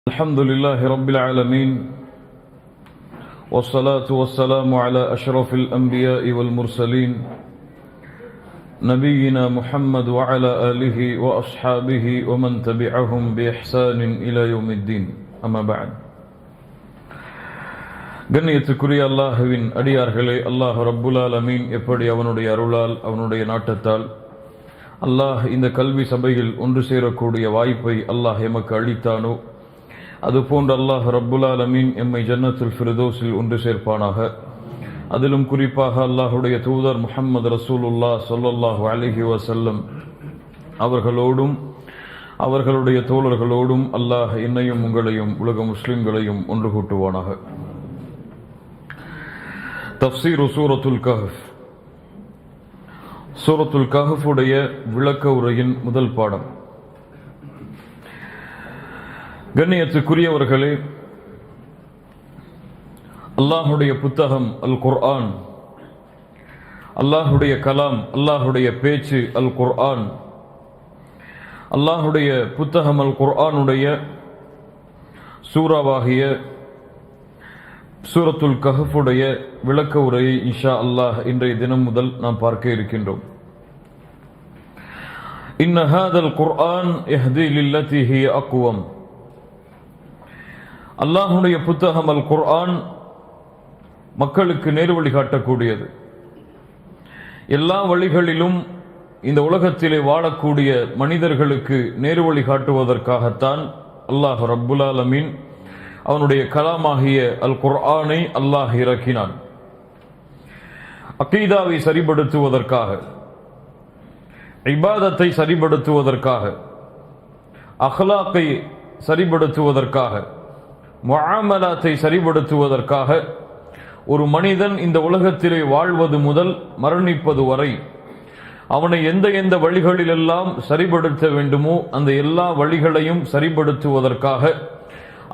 الحمد لله رب العالمين والصلاة والسلام على أشرف الأنبياء والمرسلين نبينا محمد وعلى آله وأصحابه ومن تبعهم بإحسان إلى يوم الدين أما بعد கண்ணியத்துக்குரிய அல்லாஹ்வின் அடியார்களே, அல்லாஹ் ரப்புல் ஆலமீன் எப்படி அவனுடைய அருளால் அவனுடைய நாட்டத்தால் அல்லாஹ் இந்த கல்வி சபையில் ஒன்று சேரக்கூடிய வாய்ப்பை அல்லாஹ் எமக்கு அளித்தானோ, அதுபோன்று அல்லாஹ் ரப்புல் ஆலமீன் எம்மை ஜன்னத்துல் ஃபிர்தௌஸில் ஒன்று சேர்ப்பானாக. அதிலும் குறிப்பாக அல்லாஹுடைய தூதர் முஹம்மது ரசூலுல்லாஹ் ஸல்லல்லாஹு அலைஹி வஸல்லம் அவர்களோடும் அவர்களுடைய தோழர்களோடும் அல்லாஹ் என்னையும் உங்களையும் உலக முஸ்லிம்களையும் ஒன்று கூட்டுவானாக. தஃப்சீர் சூரத்துல் கஹ்ஃப். சூரத்துல் கஹ்ஃபுடைய விளக்க உரையின் முதல் பாடம். கண்ணியத்துக்குரியவர்களே, அல்லாஹுடைய புத்தகம் அல் குர்ஆன், அல்லாஹுடைய கலாம், அல்லாஹுடைய பேச்சு அல் குர்ஆன், அல்லாஹுடைய புத்தகம் அல் குர்ஆனுடைய சூறாவாகிய சூரத்துல் கஹ்ஃபுடைய விளக்க உரையை இன்ஷா அல்லாஹ் இன்றைய தினம் முதல் நாம் பார்க்க இருக்கின்றோம். இன்ன ஹாதல் குர்ஆன் யஹ்தி லில்லதி ஹிய அக்வம். அல்லாஹுடைய புத்தகம் அல் குர்ஆன் மக்களுக்கு நேர்வழி காட்டக்கூடியது. எல்லா வழிகளிலும் இந்த உலகத்திலே வாழக்கூடிய மனிதர்களுக்கு நேர்வழி காட்டுவதற்காகத்தான் அல்லாஹ் ரப்புல் ஆலமீன் அவனுடைய கலாமாகிய அல் குர்ஆனை அல்லாஹ் இறக்கினான். அகீதாவை சரிபடுத்துவதற்காக, இபாதத்தை சரிபடுத்துவதற்காக, அஹ்லாக்கை சரிபடுத்துவதற்காக, முஆமலாத்தை சரிபடுத்துவதற்காக ஒரு மனிதன் இந்த உலகத்திலே வாழ்வது முதல் மரணிப்பது வரை அவனை எந்த எந்த வழிகளிலெல்லாம் சரிபடுத்த வேண்டுமோ அந்த எல்லா வழிகளையும் சரிபடுத்துவதற்காக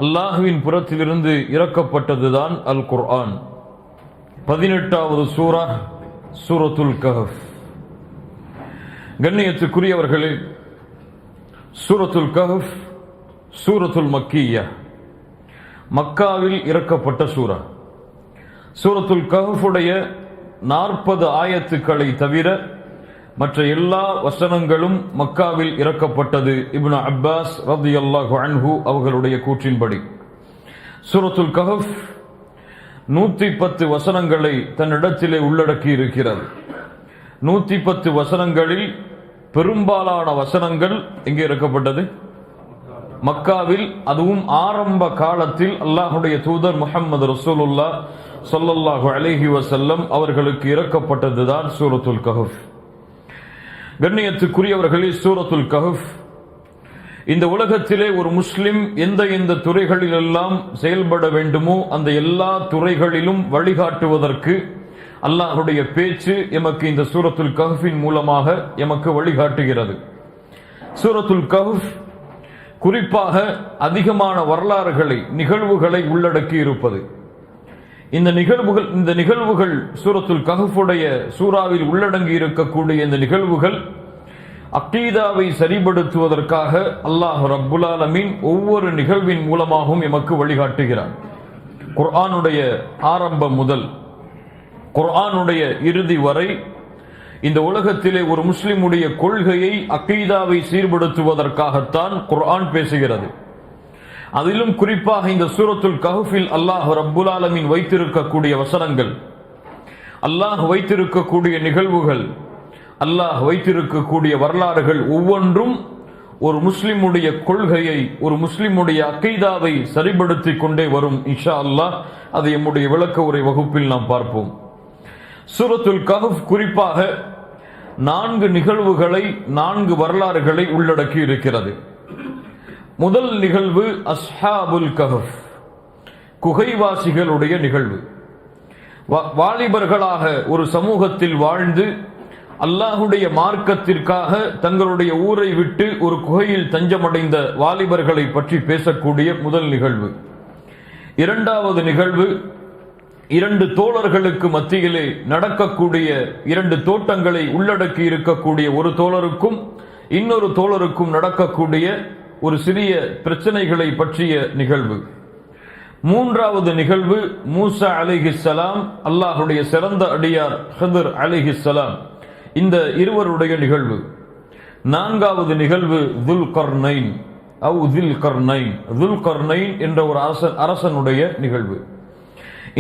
அல்லாஹ்வின் புறத்திலிருந்து இறக்கப்பட்டதுதான் அல் குர்ஆன். 18வது சூரா சூரத்துல் கஹ்ஃப். கண்ணியத்துக்குரியவர்களே, சூரத்துல் கஹ்ஃப் சூரத்துல் மக்கிய்யா, மக்காவில் இறக்கப்பட்ட சூரா. சூரத்துல் கஹ்ஃபுடைய 40 ஆயத்துக்களை தவிர மற்ற எல்லா வசனங்களும் மக்காவில் இறக்கப்பட்டது. இப்னு அப்பாஸ் ரலியல்லாஹு அன்ஹு அவர்களுடைய கூற்றின்படி சூரத்துல் கஹ்ஃப் 110 வசனங்களை தன்னிடத்திலே உள்ளடக்கி இருக்கிறது. 110 வசனங்களில் பெரும்பாலான வசனங்கள் எங்கே இறக்கப்பட்டது? மக்காவில். அதுவும் ஆரம்ப காலத்தில் அல்லாஹுடைய தூதர் முஹம்மது ரசூலுல்லாஹ் ஸல்லல்லாஹு அலைஹி வஸல்லம் அவர்களுக்கு இறக்கப்பட்டதுதான் சூரத்துல் கஹ்ஃப். கண்ணியத்துக்குரியவர்களே, சூரத்துல் கஹ்ஃப் இந்த உலகத்திலே ஒரு முஸ்லிம் எந்த எந்த துறைகளிலெல்லாம் செயல்பட வேண்டுமோ அந்த எல்லா துறைகளிலும் வழிகாட்டுவதற்கு அல்லாஹுடைய பேச்சு எமக்கு இந்த சூரத்துல் கஹ்ஃபின் மூலமாக எமக்கு வழிகாட்டுகிறது. சூரத்துல் கஹ்ஃப் குறிப்பாக அதிகமான வரலாறுகளை, நிகழ்வுகளை உள்ளடக்கி இருப்பது. இந்த நிகழ்வுகள் சூரத்துல் கஹ்ஃபுடைய சூறாவில் உள்ளடங்கி இருக்கக்கூடிய இந்த நிகழ்வுகள் அகீதாவை சரிபடுத்துவதற்காக அல்லாஹ் ரப்புல் ஆலமீன் ஒவ்வொரு நிகழ்வின் மூலமாகவும் எமக்கு வழிகாட்டுகிறான். குர்ஆனுடைய ஆரம்பம் முதல் குர்ஆனுடைய இறுதி வரை இந்த உலகத்திலே ஒரு முஸ்லிமுடைய கொள்கையை, அகீதாவை சீர்படுத்துவதற்காகத்தான் குர்ஆன் பேசுகிறது. அதிலும் குறிப்பாக இந்த சூரத்துல் கஹ்ஃபில் அல்லாஹ் ரப்புல் ஆலமீன் வைத்திருக்கக்கூடிய வசனங்கள், அல்லாஹ் வைத்திருக்கக்கூடிய நிகழ்வுகள், அல்லாஹ் வைத்திருக்கக்கூடிய வரலாறுகள் ஒவ்வொன்றும் ஒரு முஸ்லிமுடைய கொள்கையை, ஒரு முஸ்லிமுடைய அகீதாவை சரிபடுத்திக் கொண்டே வரும். இன்ஷா அல்லாஹ் அதை எம்முடைய விளக்க உரை வகுப்பில் நாம் பார்ப்போம். சூரத்துல் கஹ்ஃப் குறிப்பாக 4 நிகழ்வுகளை, 4 வரலாறுகளை உள்ளடக்கி இருக்கிறது. முதல் நிகழ்வு அஸ்ஹாபுல் கஹ்ஃப், குகைவாசிகளுடைய நிகழ்வு. வாலிபர்களாக ஒரு சமூகத்தில் வாழ்ந்து அல்லாஹுடைய மார்க்கத்திற்காக தங்களுடைய ஊரை விட்டு ஒரு குகையில் தஞ்சமடைந்த வாலிபர்களை பற்றி பேசக்கூடிய முதல் நிகழ்வு. இரண்டாவது நிகழ்வு 2 தோழர்களுக்கு மத்தியிலே நடக்கக்கூடிய 2 தோட்டங்களை உள்ளடக்கி இருக்கக்கூடிய ஒரு தோழருக்கும் இன்னொரு தோழருக்கும் நடக்கக்கூடிய ஒரு சிறிய பிரச்சனைகளை பற்றிய நிகழ்வு. மூன்றாவது நிகழ்வு மூசா அலைஹிஸ்ஸலாம், அல்லாஹுடைய சிறந்த அடியார் ஹிதர் அலைஹிஸ்ஸலாம், இந்த இருவருடைய நிகழ்வு. நான்காவது நிகழ்வு துல்கர்னைன் என்ற ஒரு அரசனுடைய நிகழ்வு.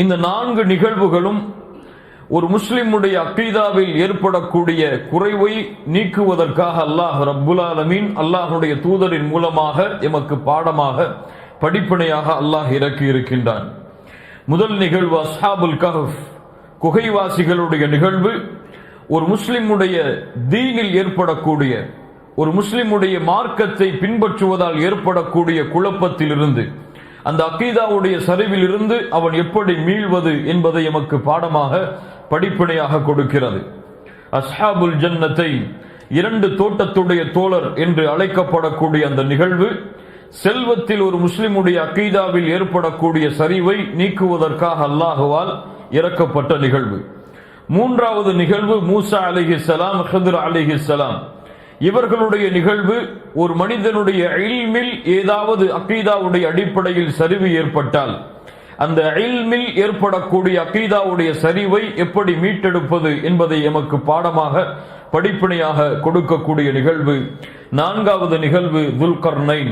இந்த 4 நிகழ்வுகளும் ஒரு முஸ்லிமுடைய அக்கீதாவில் ஏற்படக்கூடிய குறைவை நீக்குவதற்காக அல்லாஹ் ரப்புல் ஆலமீன் அல்லாஹுடைய தூதரின் மூலமாக எமக்கு பாடமாக படிப்பினையாக அல்லாஹ் இறக்கி இருக்கின்றான். முதல் நிகழ்வு அஸ்ஹாபுல் கஹஃப், குகைவாசிகளுடைய நிகழ்வு. ஒரு முஸ்லிமுடைய தீனில் ஏற்படக்கூடிய, ஒரு முஸ்லிமுடைய மார்க்கத்தை பின்பற்றுவதால் ஏற்படக்கூடிய குழப்பத்திலிருந்து, அந்த அக்கீதாவுடைய சரிவில் இருந்து அவன் எப்படி மீள்வது என்பதை எமக்கு பாடமாக படிப்பினையாக கொடுக்கிறது. அஸ்ஹாபுல் ஜன்னத்தை, 2 தோட்டத்துடைய தோழர் என்று அழைக்கப்படக்கூடிய அந்த நிகழ்வு செல்வத்தில் ஒரு முஸ்லிமுடைய அக்கீதாவில் ஏற்படக்கூடிய சரிவை நீக்குவதற்காக அல்லாஹுவால் இறக்கப்பட்ட நிகழ்வு. மூன்றாவது நிகழ்வு மூசா அலைஹிஸ்ஸலாம், ஹிதர் அலைஹிஸ்ஸலாம், இவர்களுடைய நிகழ்வு. ஒரு மனிதனுடைய இல்மில் ஏதாவது அக்கீதாவுடைய அடிப்படையில் சரிவு ஏற்பட்டால் அந்த இல்மில் ஏற்படக்கூடிய அக்கீதாவுடைய சரிவை எப்படி மீட்டெடுப்பது என்பதை எமக்கு பாடமாக படிப்பினையாக கொடுக்கக்கூடிய நிகழ்வு. நான்காவது நிகழ்வு துல்கர்னைன்,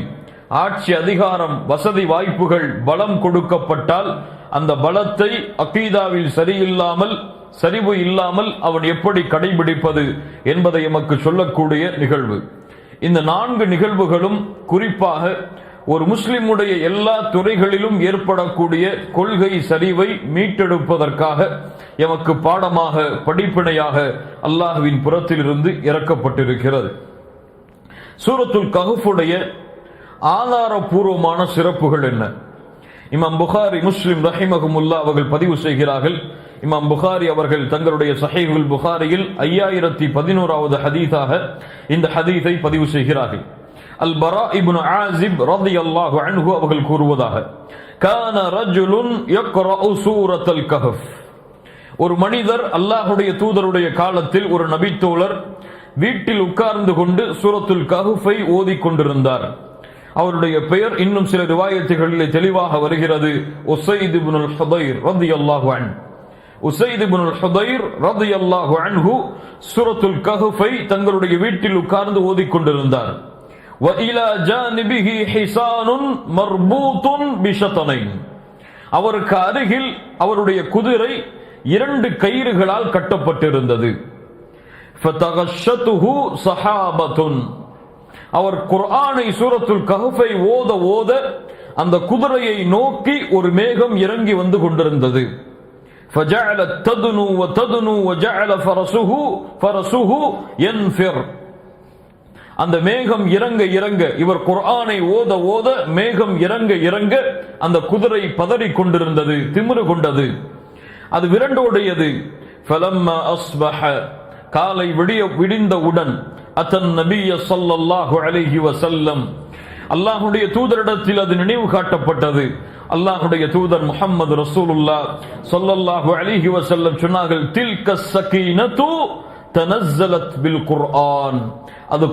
ஆட்சி அதிகாரம் வசதி வாய்ப்புகள் பலம் கொடுக்கப்பட்டால் அந்த பலத்தை அக்கீதாவில் சரிவு இல்லாமல் அவன் எப்படி கடைபிடிப்பது என்பதை எமக்கு சொல்லக்கூடிய நிகழ்வு. இந்த 4 நிகழ்வுகளும் குறிப்பாக ஒரு முஸ்லிமுடைய எல்லா துறைகளிலும் ஏற்படக்கூடிய கொள்கை சரிவை மீட்டெடுப்பதற்காக எமக்கு பாடமாக படிப்பினையாக அல்லாஹ்வின் புறத்திலிருந்து இறக்கப்பட்டிருக்கிறது. சூரத்துல் கஹ்ஃபுடைய ஆதாரபூர்வமான சிறப்புகள் என்ன? இமாம் புகாரி, முஸ்லிம் ரஹிமஹுமுல்லாஹ் அவர்கள் பதிவு செய்கிறார்கள். இமாம் புகாரி அவர்கள் தங்களுடைய ஸஹீஹுல் புகாரியில் 5011வது ஹதீஸாக இந்த ஹதீஸை பதிவு செய்கிறார்கள். அல் பரா இப்னு ஆஸிப் ரலியல்லாஹு அன்ஹு அவர்கள் கூறுவதாக, கான ரஜுலுன் யக்ரஉ சூரத்துல் கஹஃப், ஒரு மனிதர் அல்லாஹ்வுடைய தூதருடைய காலத்தில் ஒரு நபித்தோழர் வீட்டில் உட்கார்ந்து கொண்டு சூரத்துல் கஹ்ஃபை ஓதிக் கொண்டிருந்தார். அவருடைய பெயர் இன்னும் சில ரிவாயத்துகளிலே தெளிவாக வருகிறது, உஸைத் இப்னுல் ஹுதைர் ரலியல்லாஹு அன்ஹு. உஸைத் இப்னுல் ஹுதைர் ரலியல்லாஹு அன்ஹு சூரத்துல் கஹ்ஃபை தங்களுடைய வீட்டில் உட்கார்ந்து ஓதிக் கொண்டிருந்தார். வ இலா ஜானிபிஹி ஹிசானுன் மர்பூத்துன் பிஷதனைன், அவருக்கு அருகில் அவருடைய குதிரை 2 கயிறுகளால் கட்டப்பட்டிருந்தது. ஃபதகஷதுஹு ஸஹாபத்துன், அவர் குர்ஆனை சூரத்துல் கஹ்ஃபை ஓத ஓத அந்த குதிரையை நோக்கி ஒரு மேகம் இறங்கி வந்து கொண்டிருந்தது. فجعلت تدنو وتدنو وجعل فرسه ينفر, அந்த மேகம் இறங்க இறங்க, இவர் குர்ஆனை ஓத ஓத மேகம் இறங்க இறங்க அந்த குதிரை பதறிக் கொண்டிருந்தது, திமிரு கொண்டது, அது விரண்டோடியது. فلما أصبح, காலை விடிந்தவுடன் அத்தன் நபிய ஸல்லல்லாஹு அலைஹி வஸல்லம், அல்லாஹ்வுடைய தூதரிடத்தில் அது நினைவு காட்டப்பட்டது. அல்லாஹ்வுடைய தூதர் முஹம்மது ரசூலுல்லாஹ் ஸல்லல்லாஹு அலைஹி வஸல்லம் சொன்னார்கள், தில்க ஸகீனத்து தனஸ்ஸலத் பில் குர்ஆன், அது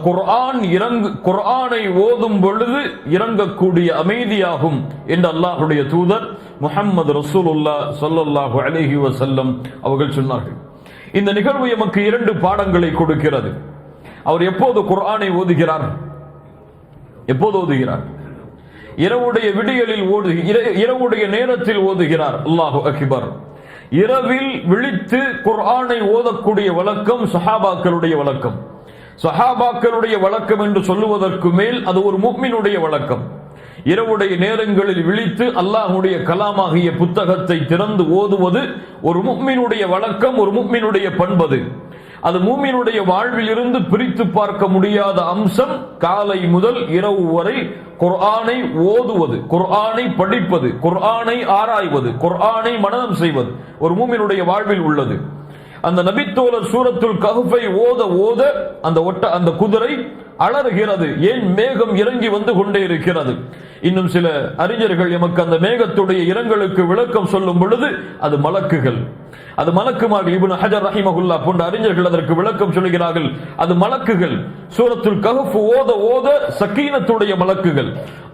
குர்ஆனை ஓதும் பொழுது இறங்கக்கூடிய அமைதியாகும் என்று அல்லாஹ்வுடைய தூதர் முஹம்மது ரசூலுல்லாஹ் ஸல்லல்லாஹு அலைஹி வஸல்லம் அவர்கள் சொன்னார்கள். இந்த நிகழ்வு எமக்கு 2 பாடங்களை கொடுக்கிறது. அவர் எப்போது குர்ஆனை ஓதுகிறார்? எப்போது ஓதுகிறார்? இரவுடைய விடியலில் இரவுடைய நேரத்தில் ஓதுகிறார். அல்லாஹு அக்பர். இரவில் விழித்து குர்ஆனை ஓதக்கூடிய வழக்கம் சஹாபாக்களுடைய வழக்கம். சஹாபாக்களுடைய வழக்கம் என்று சொல்லுவதற்கு மேல் அது ஒரு முஃமினுடைய வழக்கம். இரவுடைய நேரங்களில் விழித்து அல்லாஹ்வுடைய கலாமாகிய புத்தகத்தை திறந்து ஓதுவது ஒரு முஃமினுடைய வழக்கம், ஒரு முஃமினுடைய பண்பது. அது மூமினுடைய வாழ்வில் இருந்து பிரித்து பார்க்க முடியாத அம்சம். காலை முதல் இரவு வரை குர்ஆனை ஓதுவது, குர்ஆனை படிப்பது, குர்ஆனை ஆராய்வது, குர்ஆனை மனனம் செய்வது ஒரு மூமினுடைய வாழ்வில் உள்ளது. அந்த நபித்தோழர் சூரத்துல் கஹ்ஃபை ஓத ஓத அந்த குதிரை அலறுகிறது. ஏன்? மேகம் இறங்கி வந்து கொண்டே இருக்கிறது. இன்னும் சில அறிஞர்கள் எமக்கு அந்த மேகத்துடைய இரங்கலுக்கு விளக்கம் சொல்லும் பொழுது அது மலக்குகள், அது மலக்குமார். இப்னு ஹஜர் ரஹிமஹுல்லாஹ் போன்ற அறிஞர்கள் அதற்கு விளக்கம் சொல்கிறார்கள், அது மலக்குகள். சூரத்துல் கஹ்ஃப் ஓத ஓத சக்கீனத்துடைய மலக்குகள்,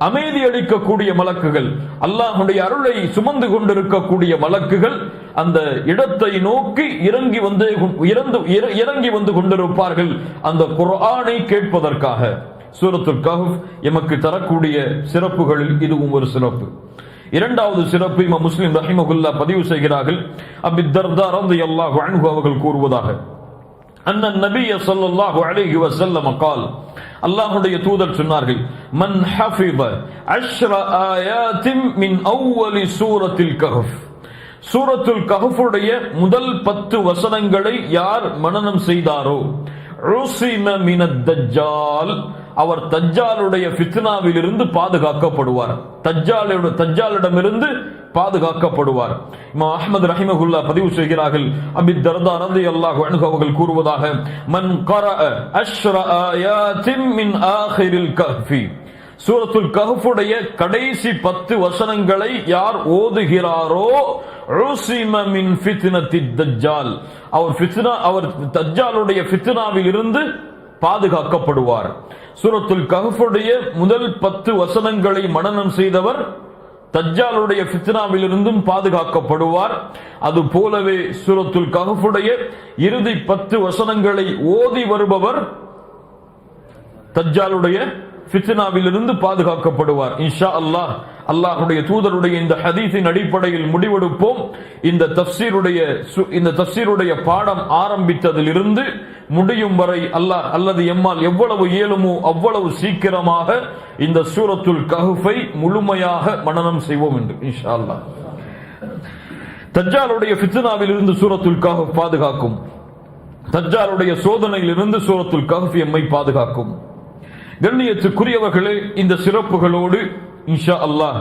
அமைதி அளிக்கக்கூடிய மலக்குகள், அல்லாஹ்வுடைய அருளை சுமந்து கொண்டிருக்கக்கூடிய மலக்குகள் அந்த இடத்தை நோக்கி இறங்கி வந்து கொண்டிருப்பார்கள் அந்த குர்ஆனை கேட்பதற்காக. சூரத்துல் கஹ்ஃப் எமக்கு தரக்கூடிய சிறப்புகளில் இதுவும் ஒரு சிறப்பு. இரண்டாவது சிறப்பு இமாம் முஸ்லிம் ரஹிமஹுல்லாஹ் பதிவு செய்கிறார்கள். அபூ தர்தா ரலியல்லாஹு அன்ஹு அவர்கள் கூறுவதாக, அன்ன நபிய ஸல்லல்லாஹு அலைஹி வஸல்லம் قال, அல்லாஹ்வுடைய தூதர் சொன்னார்கள், மன் ஹஃபித 10 ஆயாத்தின் மின் அவ்வலி சூரத்துல் கஹ்ஃப், சூரத்துல் கஹ்ஃபுடைய முதல் 10 வசனங்களை யார் மனனம் செய்தாரோ, உஸிம மினத் தஜ்ஜால், அவர் தஜ்ஜாலுடைய ஃபித்னாவில் இருந்து பாதுகாக்கப்படுவார், தஜ்ஜாலிடமிருந்து பாதுகாக்கப்படுவார். இமாம் அஹ்மத் ரஹிமஹுல்லாஹ் பதிவு செய்கிறார்கள், அபூ தர்தா ரலியல்லாஹு அன்ஹு அவர்கள் கூறுவதாக, மன் கரஅ 10 ஆயாத்தின் மின் ஆகிரில் கஹ்ஃபி, சூரத்துல் கஹ்ஃபுடைய கடைசி 10 வசனங்களை யார் ஓதுகிறாரோ, உஸிம மின் ஃபித்னத்தித் தஜ்ஜால், அவர் தஜ்ஜாலுடைய ஃபித்னாவில் இருந்து பாதுகாக்கப்படுவார். சூரத்துல் கஹ்ஃபுடைய முதல் 10 வசனங்களை மனனம் செய்தவர் தஜ்ஜாலுடைய ஃபித்னாவில் இருந்தும் பாதுகாக்கப்படுவார். அது போலவே சூரத்துல் கஹ்ஃபுடைய இறுதி 10 வசனங்களை ஓதி வருபவர் தஜ்ஜாலுடைய ஃபித்னாவில் இருந்து பாதுகாக்கப்படுவார். இன்ஷா அல்லாஹ் அல்லாஹ்வுடைய தூதருடைய இந்த ஹதீஸின் அடிப்படையில் முடிவெடுப்போம். இந்த தஃப்சீருடைய பாடம் ஆரம்பித்ததிலிருந்து முடியும் வரை அல்லாஹ் அல்லது எம்மால் எவ்வளவு இயலுமோ அவ்வளவு சீக்கிரமாக இந்த சூரத்துல் கஹ்ஃபை முழுமையாக மனனம் செய்வோம் என்று இன்ஷா அல்லாஹ். தஜ்ஜாலுடைய ஃபித்னாவில் இருந்து சூரத்துல் கஹ்ஃப் பாதுகாக்கும், தஜ்ஜாலுடைய சோதனையில் இருந்து சூரத்துல் கஹ்ஃப் எம்மை பாதுகாக்கும். கண்ணியத்துக்குரியவர்களே, இந்த சிறப்புகளோடு இன்ஷா அல்லாஹ்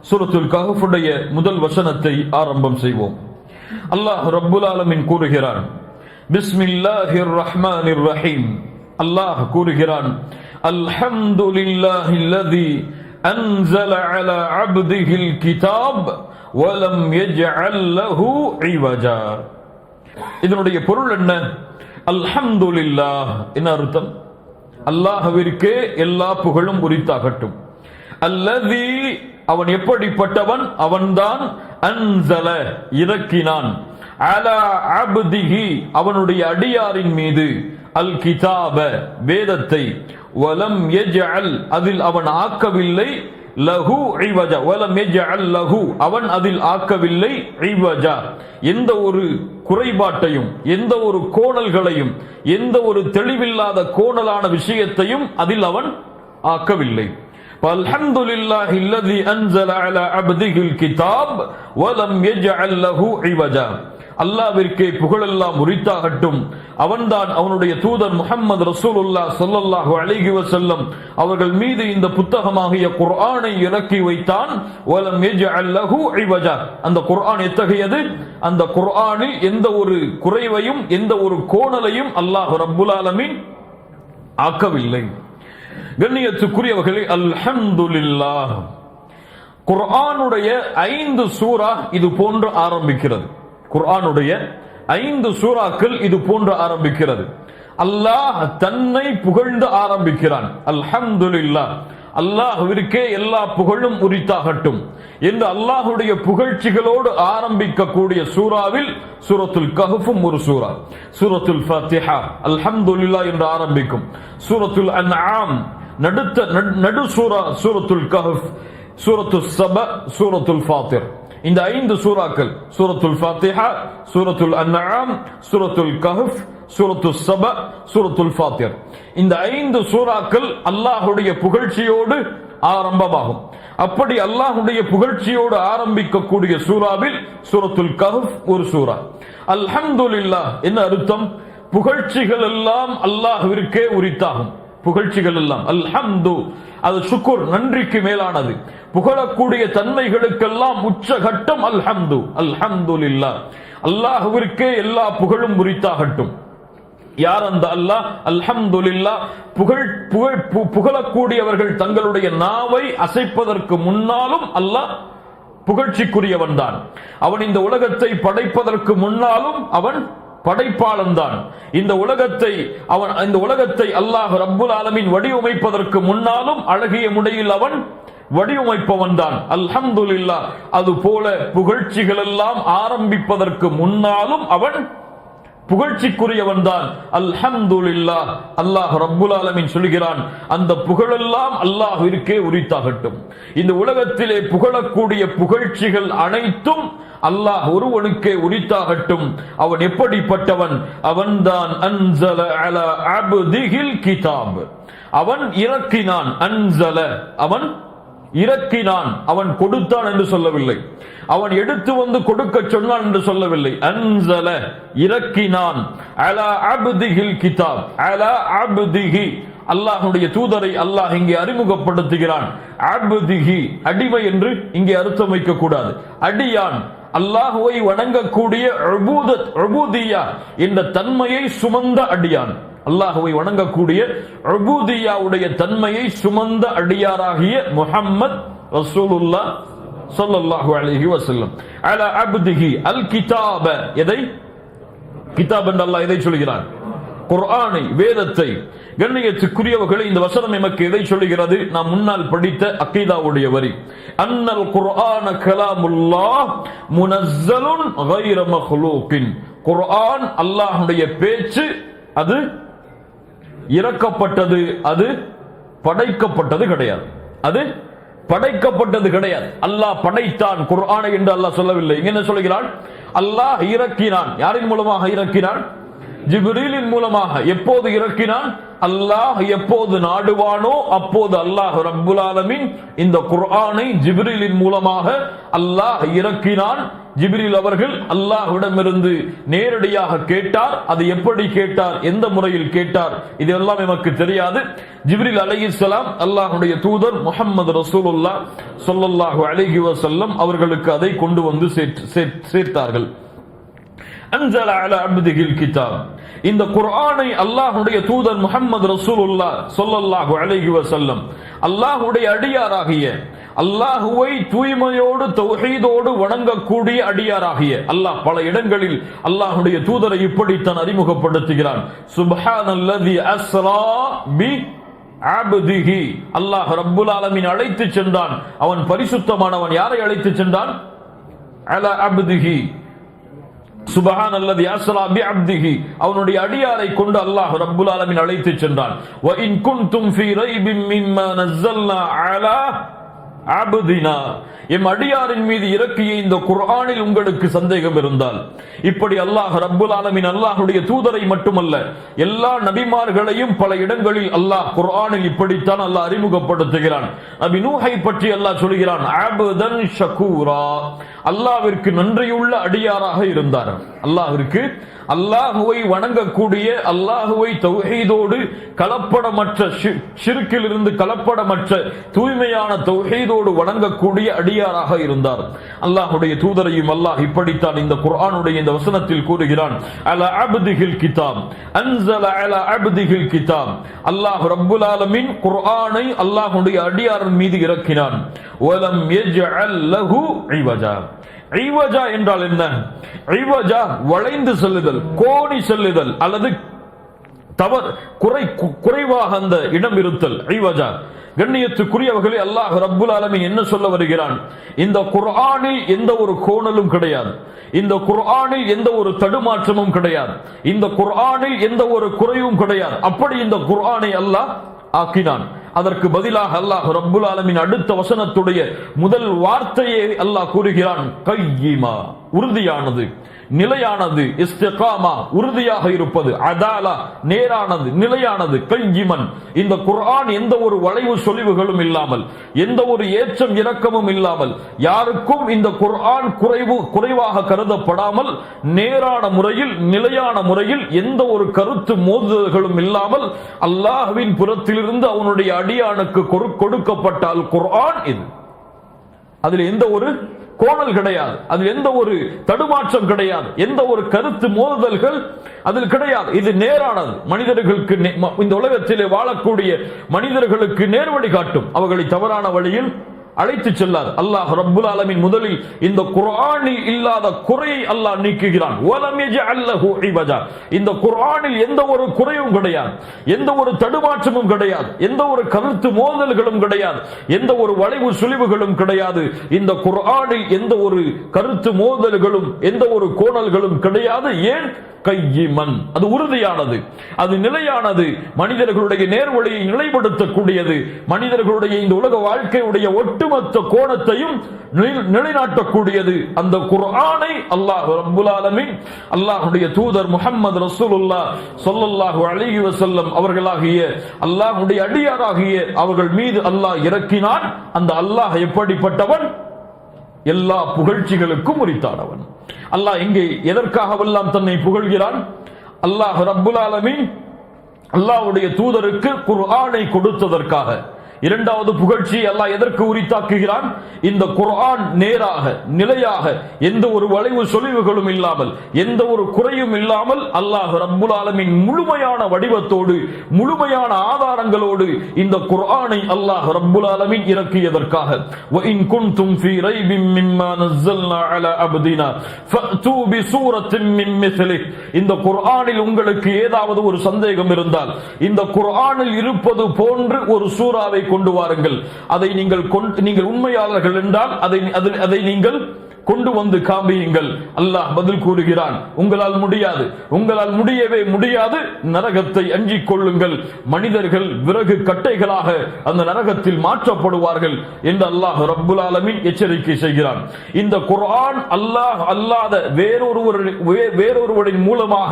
சூரத்துல் கஹ்ஃபுடைய முதல் வசனத்தை ஆரம்பம் செய்வோம். அல்லாஹ் ரப்புல் ஆலமீன் கூறுகிறான், பிஸ்மில்லாஹிர் ரஹ்மானிர் ரஹீம். அல்லாஹ் கூறுகிறான், அல்ஹம்துலில்லாஹில்லதி அன்ஸல அலா அப்திஹில் கிதாப் வலம் யஜ்அல் லஹு இவஜா. இதனுடைய பொருள் என்ன? அல்ஹம்துலில்லாஹ் என்ன அர்த்தம்? அல்லாஹ்விற்கே எல்லா புகழும் உரித்தாகட்டும். அல்லதி, அவன் எப்படிப்பட்டவன்? அவன்தான் அன்ஸல இறக்கினான், அலா அப்திஹி அவனுடைய அடியாரின் மீது, அல் கிதாப வேதத்தை, வலம் யஜ்அல் அதில் அவன் ஆக்கவில்லை, லஹு இவஜா வலம் யஜ்அல் லஹு அவன் அதில் ஆக்கவில்லை, இவஜா எந்த ஒரு குறைபாட்டையும் எந்த ஒரு கோணல்களையும் எந்த ஒரு தெளிவில்லாத கோணலான விஷயத்தையும் அதில் அவன் ஆக்கவில்லை. அல்ஹம்துலில்லாஹி அல்லதி அன்ஸல அலா அப்திஹில் கிதாப் வலம் யஜ்அல் லஹு இவஜா. அல்லாஹ்விற்கே புகழெல்லாம் உரித்தாகட்டும். அவன்தான் அவனுடைய தூதர் முஹம்மது ரசூலுல்லாஹ் ஸல்லல்லாஹு அலைஹி வஸல்லம் அவர்கள் மீது இந்த புத்தகமாகிய குர்ஆனை இறக்கி வைத்தான். வலம் யஜ்அல் லஹு இவஜா. அந்த குர்ஆன் எத்தகையது? அந்த குர்ஆனில் எந்த ஒரு குறைவையும் எந்த ஒரு கோணலையும் அல்லாஹ் ரப்புல் ஆலமீன் ஆக்கவில்லை. கண்ணியத்துக்குரியவர்களே, அல்ஹம்துலில்லாஹ். குர்ஆனுடைய 5 சூரா இது போன்று ஆரம்பிக்கிறது. குர்ஆனுடைய 5 சூறாக்கள் இது போன்று ஆரம்பிக்கிறது. அல்லாஹ் தன்னை புகழ்ந்து ஆரம்பிக்கிறான். அல்ஹம்துலில்லாஹ், அல்லாஹ்விற்கே எல்லா புகழும் உரித்தாகட்டும் என்று அல்லாஹ்வுடைய புகழ்ச்சிகளோடு ஆரம்பிக்கக்கூடிய சூறாவில் சூரத்துல் கஹ்ஃபும் ஒரு சூரா. சூரத்துல் ஃபாத்திஹா அல்ஹம்துலில்லாஹ் என்று ஆரம்பிக்கும். சூரத்துல் அன்ஆம் நடு சூரா சூரத்துல் கஹ்ஃப், சூரத்துல் சப, சூரத்துல் ஃபாத்திர். இந்த 5 சூறாக்கள் சூரத்துல் ஃபாத்திஹா, சூரத்துல் அன்ஆம், சூரத்துல் கஹ்ஃப், சூரத்துல் சப, சூரத்துல் ஃபாத்திர். இந்த 5 சூறாக்கள் அல்லாஹ்வுடைய புகழ்ச்சியோடு ஆரம்பமாகும். அப்படி அல்லாஹ்வுடைய புகழ்ச்சியோடு ஆரம்பிக்கக்கூடிய சூறாவில் சூரத்துல் கஹ்ஃப் ஒரு சூரா. அல்ஹம்துலில்லாஹ் என்ன அர்த்தம்? புகழ்ச்சிகள் எல்லாம் அல்லாஹ்விற்கே உரித்தாகும். புகழ்ச்சிகள் எல்லாம். அல்ஹம்து அது சுக்குர், நன்றிக்கு மேலானது. புகழக்கூடிய தன்மைகளுக்கெல்லாம் உச்சகட்டம் அல்ஹம்து. அல்ஹம்துலில்லாஹ், அல்லாஹ்விற்கே எல்லா புகழும் உரித்தாகட்டும். யார் அந்த அல்லாஹ்? அல்ஹம்துலில்லாஹ். புகழக்கூடியவர்கள் தங்களுடைய நாவை அசைப்பதற்கு முன்னாலும் அல்லாஹ் புகழ்ச்சிக்குரியவன் தான். அவன் இந்த உலகத்தை படைப்பதற்கு முன்னாலும் அவன் படைப்பாளன் தான். இந்த உலகத்தை அல்லாஹ் ரப்புல் ஆலமீன் வடிவமைப்பதற்கு முன்னாலும் அழகிய முறையில் அவன் வடிவமைப்பவன் தான். அல்ஹம்துலில்லாஹ். அது போல புகழ்ச்சிகள் எல்லாம் ஆரம்பிப்பதற்கு முன்னாலும் அவன் புகழ்ச்சிக்குரியவன் தான். அல்ஹம்துலில்லாஹ். அல்லாஹ் ரப்புல் ஆலமீன் சொல்கிறான், அந்த புகழெல்லாம் அல்லாஹ்விற்கே உரித்தாகட்டும். இந்த உலகத்திலே புகழக்கூடிய புகழ்ச்சிகள் அனைத்தும் அல்லாஹ் ஒருவனுக்கே உரித்தாகட்டும். அவன் எப்படிப்பட்டவன்? அவன்தான் அன்ஸல அலா அப்திஹில் கிதாப். அவன் இறக்கினான். அன்ஸல, அவன் இறக்கினான். அவன் கொடுத்தான் என்று சொல்லவில்லை, அவன் எடுத்து வந்து கொடுக்க சொன்னான் என்று சொல்லவில்லை. அன்ஸல, இறக்கினான். அலா அப்திஹில் கிதாப். அலா அப்திஹி, அல்லாஹ்வுடைய தூதரை அல்லாஹ் இங்கே அறிமுகப்படுத்துகிறான். அப்திஹி, அடிமை என்று இங்கே அர்த்தம் வைக்க கூடாது. அடியான், அல்லாஹ்வை வணங்கக்கூடிய உபூதியா என்ற தன்மையை சுமந்த அடியான். அல்லாஹ்வை வணங்கக்கூடிய உபூதியாவுடைய தன்மையை சுமந்த அடியாராகிய முஹம்மத் ரசூலுல்லாஹ் ஸல்லல்லாஹு அலைஹி வஸல்லம். அலா அப்திஹி அல் கிதாப, எதை கிதாப் என்று அல்லாஹ் எதை சொல்கிறான்? குர்ஆனை, வேதத்தை. கண்ணியத்துக்குரியவர்களே, இந்த வசனம் நமக்கு எதை சொல்கிறது? நாம் முன்னால் படித்த அகீதாவுடைய வரி. அன்னல் குர்ஆன கலாமுல்லாஹ் முனஸ்ஸலுன் கைர மக்லூகின். குர்ஆன் அல்லாஹ்வுடைய பேச்சு, அது இறக்கப்பட்டது, அது படைக்கப்பட்டது கிடையாது. அது படைக்கப்பட்டது கிடையாது. அல்லாஹ் படைத்தான் குர்ஆனை என்று அல்லாஹ் சொல்லவில்லை. என்ன சொல்கிறான்? அல்லாஹ் இறக்கினான். யாரின் மூலமாக இறக்கினான்? ஜிப்ரீலின் மூலமாக. எப்போது இறக்கினான்? அல்லாஹ் எப்போது நாடுவானோ அப்போது அல்லாஹ் ரப்புல் ஆலமீன் இந்த குர்ஆனை ஜிப்ரீலின் மூலமாக அல்லாஹ் இறக்கினான். ஜிப்ரீல் அவர்கள் அல்லாஹ்விடமிருந்து நேரடியாக கேட்டார். அது எப்படி கேட்டார், எந்த முறையில் கேட்டார், இதெல்லாம் நமக்கு தெரியாது. ஜிப்ரீல் அலைஹிஸ்ஸலாம் அல்லாஹ்வுடைய தூதர் முஹம்மது ரசூலுல்லாஹ் ஸல்லல்லாஹு அலைஹி வஸல்லம் அவர்களுக்கு அதை கொண்டு வந்து சேர்த்தார்கள். அன்ஸல அலா அப்திஹில் கிதாப். இந்த குர்ஆனை அல்லாஹ்வுடைய தூதர் முஹம்மது ரசூலுல்லாஹ் ஸல்லல்லாஹு அலைஹி வஸல்லம் அல்லாஹ்வுடைய அடியாராகிய, அல்லாஹ்வை தூய்மையோடு தௌஹீதோடு வணங்கக்கூடிய அடியாராகிய அல்லாஹ் பல இடங்களில் அல்லாஹ்வுடைய தூதரை இப்படித்தான் அறிமுகப்படுத்துகிறான். சுப்ஹானல்லதி அஸ்ரா பி அப்திஹி. அல்லாஹ் ரப்புல் ஆலமீன் அழைத்து சென்றான். அவன் பரிசுத்தமானவன். யாரை அழைத்து சென்றான்? அலா அப்திஹி. சுப்ஹானல்லதி அஸ்ரா பி அப்திஹி, அவனுடைய அடியாரை கொண்டு அல்லாஹ் ரப்புல் ஆலமீன் அழைத்து சென்றான். வ இன் குன்தும் ஃபீ ரைபின் மிம்மா நஸல்னா அலா அப்தினா. எம் அடியாரின் மீது இறக்கிய இந்த குர்ஆனில் உங்களுக்கு சந்தேகம் இருந்தால், இப்படி அல்லாஹ் ரப்புல் ஆலமீன் அல்லாஹ்வுடைய தூதரை மட்டுமல்ல எல்லா நபிமார்களையும் பல இடங்களில் அல்லாஹ் குர்ஆனில் இப்படித்தான் அல்லாஹ் அறிமுகப்படுத்துகிறான். நபி நூஹை பற்றி அல்லாஹ் சொல்கிறான், அப்தன் ஷகூரா. அல்லாஹ்விற்கு நன்றியுள்ள அடியாராக இருந்தார். அல்லாஹ்விற்கு, அல்லாஹ்வை வணங்கக்கூடிய, அல்லாஹ்வை தௌஹீதோடு கலப்படமற்ற, ஷிர்கில் இருந்து கலப்படமற்ற தூய்மையான தௌஹீதோடு வணங்கக்கூடிய அடியாராக இருந்தார். அல்லாஹ்வுடைய தூதரையும் அல்லாஹ் இப்படித்தான் இந்த குர்ஆனுடைய இந்த வசனத்தில் கூறுகிறான். அலா அப்திஹில் கிதாப். அன்ஸல அலா அப்திஹில் கிதாப். அல்லாஹ் ரப்புல் ஆலமீன் குர்ஆனை அல்லாஹ்வுடைய அடியாரின் மீது இறக்கினான். வலம் யஜ்அல் லஹு இவஜா. ஐவஜா என்றால் என்ன? ஐவஜா வளைந்து செல்லுதல், கோணி செல்லுதல், அல்லது குறைவாக அந்த இடம் இருத்தல். ஐவஜா. கண்ணியத்துக்குரியவர்களே, அல்லாஹ் ரப்புல் ஆலமீன் என்ன சொல்ல வருகிறான்? இந்த குர்ஆனில் எந்த ஒரு கோணலும் கிடையாது. இந்த குர்ஆனில் எந்த ஒரு தடுமாற்றமும் கிடையாது. இந்த குர்ஆனில் எந்த ஒரு குறைவும் கிடையாது. அப்படி இந்த குர்ஆனை அல்லாஹ் ஆக்கினான். அதற்கு பதிலாக அல்லாஹ் ரப்புல் ஆலமீன் அடுத்த வசனத்துடைய முதல் வார்த்தையை அல்லாஹ் கூறுகிறான், கையிமா, உறுதியானது, நிலையானது, இஸ்திகாமா உறுதியாக இருப்பது, அதாலா நேரானது, நிலையானது, கையிமன் இந்த குர்ஆன் எந்த ஒரு வளைவு சொலிவுகளும் இல்லாமல், எந்த ஒரு ஏற்றம் இறக்கமும் இல்லாமல், யாருக்கும் இந்த குர்ஆன் குறைவாக கருதப்படாமல், நேரான முறையில், நிலையான முறையில், எந்த ஒரு கருத்து மோதுதல்களும் இல்லாமல் அல்லாஹ்வின் புறத்திலிருந்து அவனுடைய அடியானுக்கு கொடுக்கப்பட்ட அல் குர்ஆன் இது. அதில் எந்த ஒரு கோணல் கிடையாது, அதில் எந்த ஒரு தடுமாற்றம் கிடையாது, எந்த ஒரு கருத்து மோதுதல்கள் அதில் கிடையாது. இது நேரானது. மனிதர்களுக்கு, இந்த உலகத்திலே வாழக்கூடிய மனிதர்களுக்கு நேர்வழி காட்டும், அவர்களை தவறான வழியில் அழைத்து செல்லாது. அல்லாஹ் ரப்புல் ஆலமீன் முதலில் இந்த குர்ஆனில் இல்லாத குறையை அல்லாஹ் நீக்குகிறான். வலம் யஜஅல் லஹு இவஜா. இந்த குர்ஆனில் எந்த ஒரு குறையும் கிடையாது, எந்த ஒரு தடுமாற்றமும் கிடையாது, எந்த ஒரு கருத்து மோதல்களும் கிடையாது, எந்த ஒரு வளைவு சுழிவுகளும் கிடையாது. இந்த குர்ஆனில் எந்த ஒரு கருத்து மோதல்களும் எந்த ஒரு கோணல்களும் கிடையாது. ஏன்? கையிமன், அது உறுதியானது, அது நிலையானது, மனிதர்களுடைய நேர்வழியை நிலைப்படுத்தக்கூடியது, மனிதர்களுடைய இந்த உலக வாழ்க்கையுடைய ஒட்டுமொத்த கோணத்தையும் நிலைநாட்டக்கூடியது. அந்த குர்ஆனை அல்லாஹ் ரப்புல் ஆலமீன், அல்லாஹ்வுடைய தூதர் முஹம்மது ரசூலுல்லாஹ் ஸல்லல்லாஹு அலைஹி வஸல்லம் அவர்களாகிய அல்லாஹ்வுடைய அடியாராகிய அவர்கள் மீது அல்லாஹ் இறக்கினான். அந்த அல்லாஹ் எப்படிப்பட்டவன்? எல்லா புகழ்ச்சிகளுக்கும் உரித்தானவன். அல்லாஹ் இங்கே எதற்காகவெல்லாம் தன்னை புகழ்கிறான்? அல்லாஹ் ரப்புல் ஆலமீன் அல்லாஹ்வுடைய தூதருக்கு குர்ஆனை கொடுத்ததற்காக. இரண்டாவது புகழ்ச்சி அல்லாஹ் எதற்கு உரித்தாக்குகிறான்? இந்த குர்ஆன் நேராக, நிலையாக, எந்த ஒரு வளைவு சொலிவுகளும் இல்லாமல், எந்த ஒரு குறையும் இல்லாமல் அல்லாஹ் ரப்புல் ஆலமீன் முழுமையான வடிவத்தோடு, முழுமையான ஆதாரங்களோடு இந்த குர்ஆனை அல்லாஹ் ரப்புல் ஆலமீன் இறக்கியதற்காக. வ இன் குன்தும் ஃபீ ரைபின் மிம்மா நஸல்னா அலா அப்தினா ஃபஅது பிசூரத்தின் மின் மிஸ்லிஹ். இந்த குர்ஆனில் உங்களுக்கு ஏதாவது ஒரு சந்தேகம் இருந்தால், இந்த குர்ஆனில் இருப்பது போன்று ஒரு சூராவை கொண்டு வாருங்கள். அதை நீங்கள் உண்மையாளர்கள் என்றால் அதை நீங்கள் கொண்டு வந்து காமியுங்கள். அல்லாஹ் பதில் கூறுகிறான், உங்களால் முடியாது, உங்களால் முடியவே முடியாது, நரகத்தை அஞ்சிக் கொள்ளுங்கள், மனிதர்கள் விறகு கட்டைகளாக அந்த நரகத்தில் மாற்றப்படுவார்கள் என்று அல்லாஹ் ரப்புல் ஆலமீன் எச்சரிக்கை செய்கிறான். இந்த குர்ஆன் அல்லாஹ் அல்லாத வேறொருவரின் மூலமாக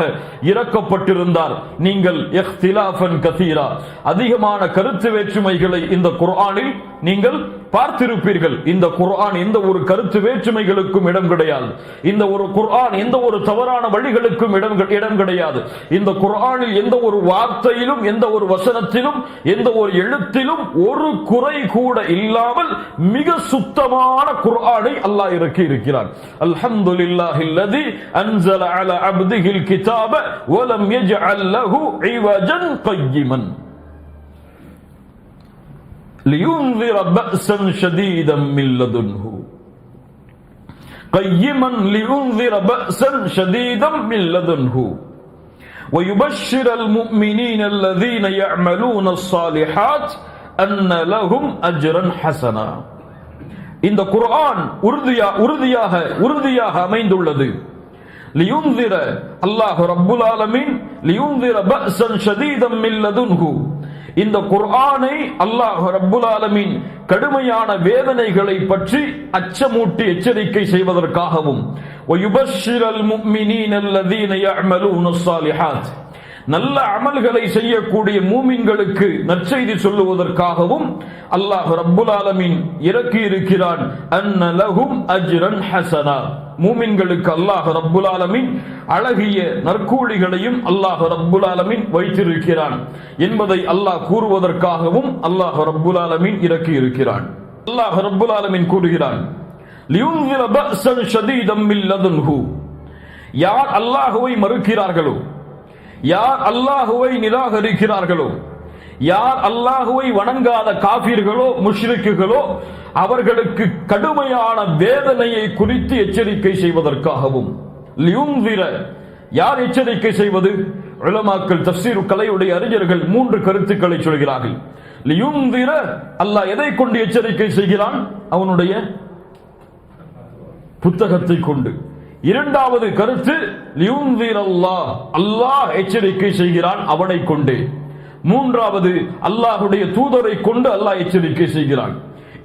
இறக்கப்பட்டிருந்தால் நீங்கள் இஹ்திலாஃபன் கதீரா, அதிகமான கருத்து வேற்றுமைகளை இந்த குர்ஆனில் நீங்கள் பார்த்திருப்பீர்கள். இந்த குர்ஆன் எந்த ஒரு கருத்து வேற்றுமைகளுக்கும் இடம் கிடையாது. இந்த ஒரு குர்ஆன் எந்த ஒரு தவறான வழிகளுக்கும் இடம் கிடையாது. இந்த குர்ஆனில் எந்த ஒரு வார்த்தையிலும், எந்த ஒரு வசனத்திலும், எந்த ஒரு எழுத்திலும் ஒரு குறை கூட இல்லாமல் மிக சுத்தமான குர்ஆனை அல்லாஹ் இறக்கி இருக்கிறான். அல்ஹம்துலில்லாஹில்லதி அன்ஸல அலா அப்திஹில் கிதாப வ லம் யஜஅல் லஹு இவஜன் கையிமன் لينذر بأسا شديدا من لدنه قيما لينذر بأسا شديدا من لدنه ويبشر المؤمنين الذين يعملون الصالحات أن لهم أجرا حسنا. இந்த குர்ஆன் உறுதியாக அமைந்துள்ளது. லியுன்திர, அல்லாஹ் ரப்புல் ஆலமீன் லியுன்திர பஅஸன் ஷதீதன் மின் லதுன்ஹு, இந்த குர்ஆனை அல்லாஹ் ரப்புல் ஆலமீன் கடுமையான வேதனைகளை பற்றி அச்சமூட்டி எச்சரிக்கை செய்வதற்காகவும், வயுபஷ்ஷிரல் முஃமினீன அல்லதீன யஅமலூன ஸ்ஸாலிஹாத், நல்ல அமல்களை செய்யக்கூடிய மூமின்களுக்கு நற்செய்தி சொல்லுவதற்காகவும் அல்லாஹ் ரப்புல் ஆலமீன் இறக்கி இருக்கிறான். அன்ன லஹும் அஜ்ரன் ஹஸனா, மூமின்களுக்கு அல்லாஹ் ரப்புல் ஆலமீன் அழகிய நற்கூலிகளையும் அல்லாஹ் ரப்புல் ஆலமீன் வைத்திருக்கிறான் என்பதை அல்லாஹ் கூறுவதற்காகவும் அல்லாஹ் ரப்புல் ஆலமீன் இறக்கி இருக்கிறான். அல்லாஹ் ரப்புல் ஆலமீன் கூறுகிறான், லியுன்ஸிர பஅஸன் ஷதீதன் மின் லதுன்ஹு, யார் அல்லாஹ்வை மறுக்கிறார்களோ, யார் அல்லாஹுவை நிராகரிக்கிறார்களோ, யார் அல்லாஹுவை வணங்காத காஃபிர்களோ முஷ்ரிக்குகளோ அவர்களுக்கு கடுமையான வேதனையை குறித்து எச்சரிக்கை செய்வதற்காகவும். லியுன்ஸிர, யார் எச்சரிக்கை செய்வது? உலமாக்கள், தஃப்சீர் கலையுடைய அறிஞர்கள் 3 கருத்துக்களை சொல்கிறார்கள். லியுன்ஸிர, அல்லாஹ் எதை கொண்டு எச்சரிக்கை செய்கிறான்? அவனுடைய புத்தகத்தை கொண்டு. இரண்டாவது கருத்து, லியுன்ஸிர அல்லாஹ், அல்லாஹ் எச்சரிக்கை செய்கிறான் அவனை கொண்டு. மூன்றாவது, அல்லாஹ்வுடைய தூதரை கொண்டு அல்லாஹ் எச்சரிக்கை செய்கிறான்.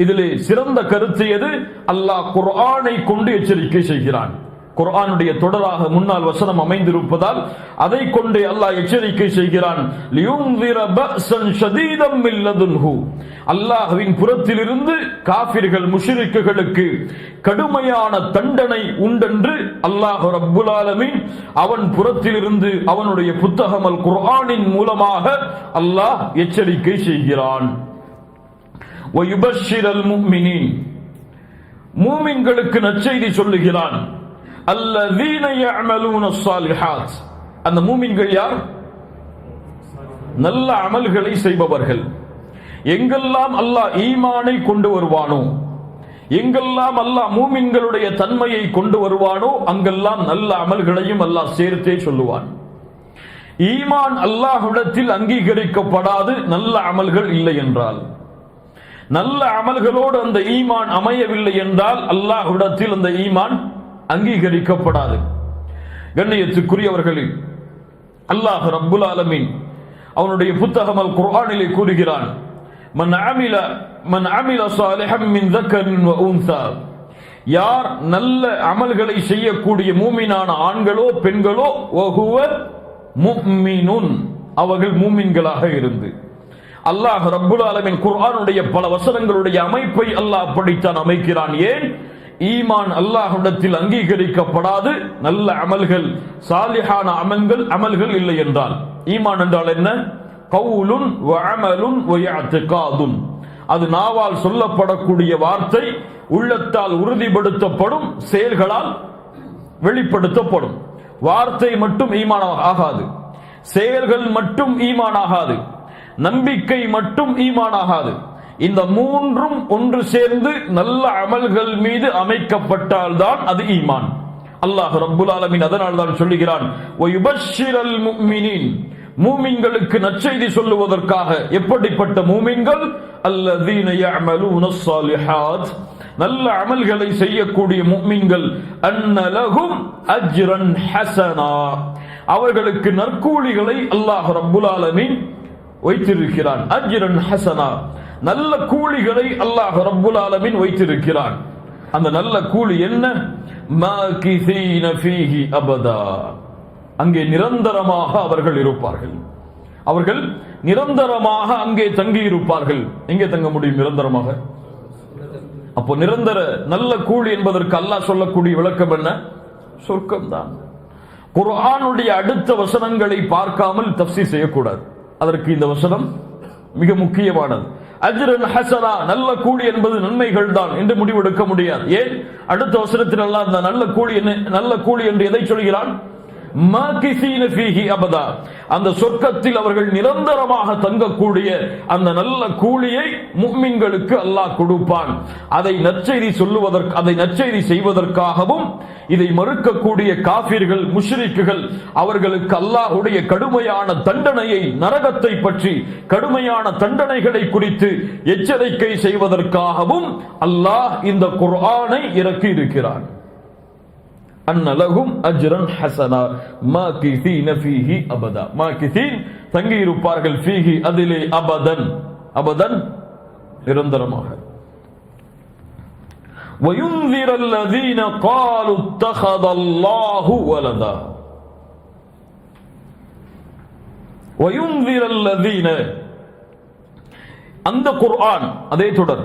இதிலே சிறந்த கருத்து எது? அல்லாஹ் குர்ஆனை கொண்டு எச்சரிக்கை செய்கிறான். குர்ஆனுடைய தொடராக முன்னால் வசனம் அமைந்திருப்பதால் அதை கொண்டே அல்லாஹ் எச்சரிக்கை செய்கிறான். லியுன்திர பஅஸன் ஷதீதம் மின் லதுன்ஹு, அல்லாஹ்வின் புறத்திலிருந்து காஃபிர்கள் முஷ்ரிக்குகளுக்கு கடுமையான தண்டனை உண்டென்று அல்லாஹ் ரப்புல் ஆலமீன் அவன் புறத்திலிருந்து அவனுடைய புத்தகம் அல் குர்ஆனின் மூலமாக அல்லாஹ் எச்சரிக்கை செய்கிறான். வயுபஷ்ஷிரல் முஃமினீன், மூமின்களுக்கு நற்செய்தி சொல்லுகிறான். அல்லதீன யஅமலூன ஸ்ஸாலிஹாத், அந்த மூமின்கள் யார்? நல்ல அமல்களை செய்பவர்கள். எங்கெல்லாம் அல்லாஹ் ஈமானை கொண்டு வருவானோ, எங்கெல்லாம் அல்லாஹ் மூமின்களுடைய தன்மையை கொண்டு வருவானோ அங்கெல்லாம் நல்ல அமல்களையும் அல்லாஹ் சேர்த்தே சொல்லுவான். ஈமான் அல்லாஹ்விடத்தில் அங்கீகரிக்கப்படாது நல்ல அமல்கள் இல்லை என்றால், நல்ல அமல்களோடு அந்த ஈமான் அமையவில்லை என்றால் அல்லாஹ்விடத்தில் அந்த ஈமான் அங்கீகரிக்கப்படாது. கண்ணியத்துக்குரியவர்களே, அல்லாஹ் ரப்புல் ஆலமீன் அவனுடைய புத்தகம் அல் குர்ஆனிலே கூறுகிறான், மன் அமில சாலிஹன் மின் ذكرٍ وأنثى, யார் நல்ல அமல்களை செய்யக்கூடிய மூமினான ஆண்களோ பெண்களோ, வஹுவ முஃமினுன், அவர்கள் மூமின்களாக இருந்து. அல்லாஹ் ரப்புல் ஆலமீன் குர்ஆனுடைய பல வசனங்களுடைய அமைப்பை அல்லாஹ் அப்படித்தான் அமைக்கிறான். ஏன்? ஈமான் அல்லாஹ்விடத்தில் அங்கீகரிக்கப்படாது நல்ல அமல்கள், சாலிஹான அமல்கள் இல்லை என்றால். ஈமான் என்றால் என்ன? கவுலுன் வ அமலுன் வ இஅ்திகாதுன், அது நாவால் சொல்லப்படக்கூடிய வார்த்தை, உள்ளத்தால் உறுதிப்படுத்தப்படும், செயல்களால் வெளிப்படுத்தப்படும். வார்த்தை மட்டும் ஈமான் ஆகாது, செயல்கள் மட்டும் ஈமான் ஆகாது, நம்பிக்கை மட்டும் ஈமான் ஆகாது. இந்த மூன்றும் ஒன்று சேர்ந்து நல்ல அமல்கள் மீது அமைக்கப்பட்டால் தான் அது ஈமான். அல்லாஹ் ரப்புல் ஆலமீன் அதனால் தான் சொல்லுகிறான், வயுபஷ்ஷிரல் முஃமினீன், மூமின்களுக்கு நற்செய்தி சொல்லுவதற்காக. எப்படிப்பட்ட மூமின்கள்? அல்லதீன யஅமலூன ஸ்ஸாலிஹாத், நல்ல அமல்களை செய்யக்கூடிய முஃமின்கள். அன்ன லஹும் அஜ்ரன் ஹஸனா, அவர்களுக்கு நற்கூலிகளை அல்லாஹ் ரப்புல் ஆலமீன் வைத்திருக்கிறான். அஜ்ரன் ஹஸனா, நல்ல கூலிகளை அல்லாஹ் ரப்புல் ஆலமீன் வைத்திருக்கிறான். அந்த நல்ல கூலி என்ன? மாகிஸீன ஃபீஹி அபதா, அங்கே நிரந்தரமாக அவர்கள் இருப்பார்கள். அவர்கள் நிரந்தரமாக அங்கே தங்கி இருப்பார்கள். எங்கே தங்க முடியும் நிரந்தரமாக? அப்போ நிரந்தர நல்ல கூலி என்பதற்கு அல்லாஹ் சொல்லக்கூடிய விளக்கம் என்ன? சொர்க்கம் தான். குர்ஆனுடைய அடுத்த வசனங்களை பார்க்காமல் தஃசீர் செய்யக்கூடாது. அதற்கு இந்த வசனம் மிக முக்கியமானது. அஜ்ரன் ஹஸனா, நல்ல கூலி என்பது நன்மைகள் தான் என்று முடிவெடுக்க முடியாது. ஏன்? அடுத்த வசனத்தில் அல்லாஹ் அந்த நல்ல கூலி என்று எதை சொல்கிறான்? மாகிஸீன ஃபீஹி அபதா, அந்த சொர்க்கத்தில் அவர்கள் நிரந்தரமாக தங்கக்கூடிய அந்த நல்ல கூலியை முஃமின்களுக்கு அல்லாஹ் கொடுப்பான். அதை நற்செய்தி செய்வதற்காகவும் இதை மறுக்கக்கூடிய காஃபிர்கள் முஷ்ரிக்குகள் அவர்களுக்கு அல்லாஹ்வுடைய கடுமையான தண்டனையை, நரகத்தை பற்றி கடுமையான தண்டனைகளை குறித்து எச்சரிக்கை செய்வதற்காகவும் அல்லாஹ் இந்த குர்ஆனை இறக்கி இருக்கிறான். அன்ன லஹும் அஜ்ரன் ஹஸனா மாகிஸீன ஃபீஹி அபதா, மாகிஸீன் தங்கி இருப்பார்கள், ஃபீஹி அதிலே, அபதன், அபதன் நிரந்தரமாக. வயுன்திர அல்லதீன காலு இத்தகதல்லாஹு வலதா, வயுன்திர அல்லதீன, அந்த குர்ஆன், அதே தொடர்,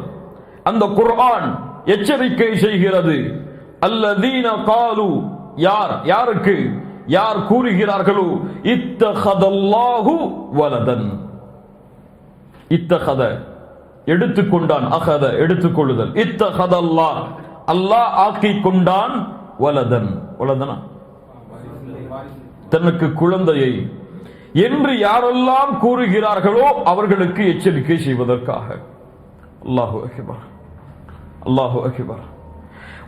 அந்த குர்ஆன் எச்சரிக்கை செய்கிறது. அல்லதீன காலு, யாருக்கு, யார் கூறுகிறார்களோ, இத்தகதல்லாஹு வலதன், இத்தகத எடுத்துக்கொண்டான், அகத எடுத்துக்கொள்ளுதல், இத்தகதல்லாஹ் அல்லாஹ் ஆக்கிக் கொண்டான், வலதன், வலதனா தனக்கு குழந்தையை என்று யாரெல்லாம் கூறுகிறார்களோ அவர்களுக்கு எச்சரிக்கை செய்வதற்காக. அல்லாஹு அக்பர், அல்லாஹு அக்பர்.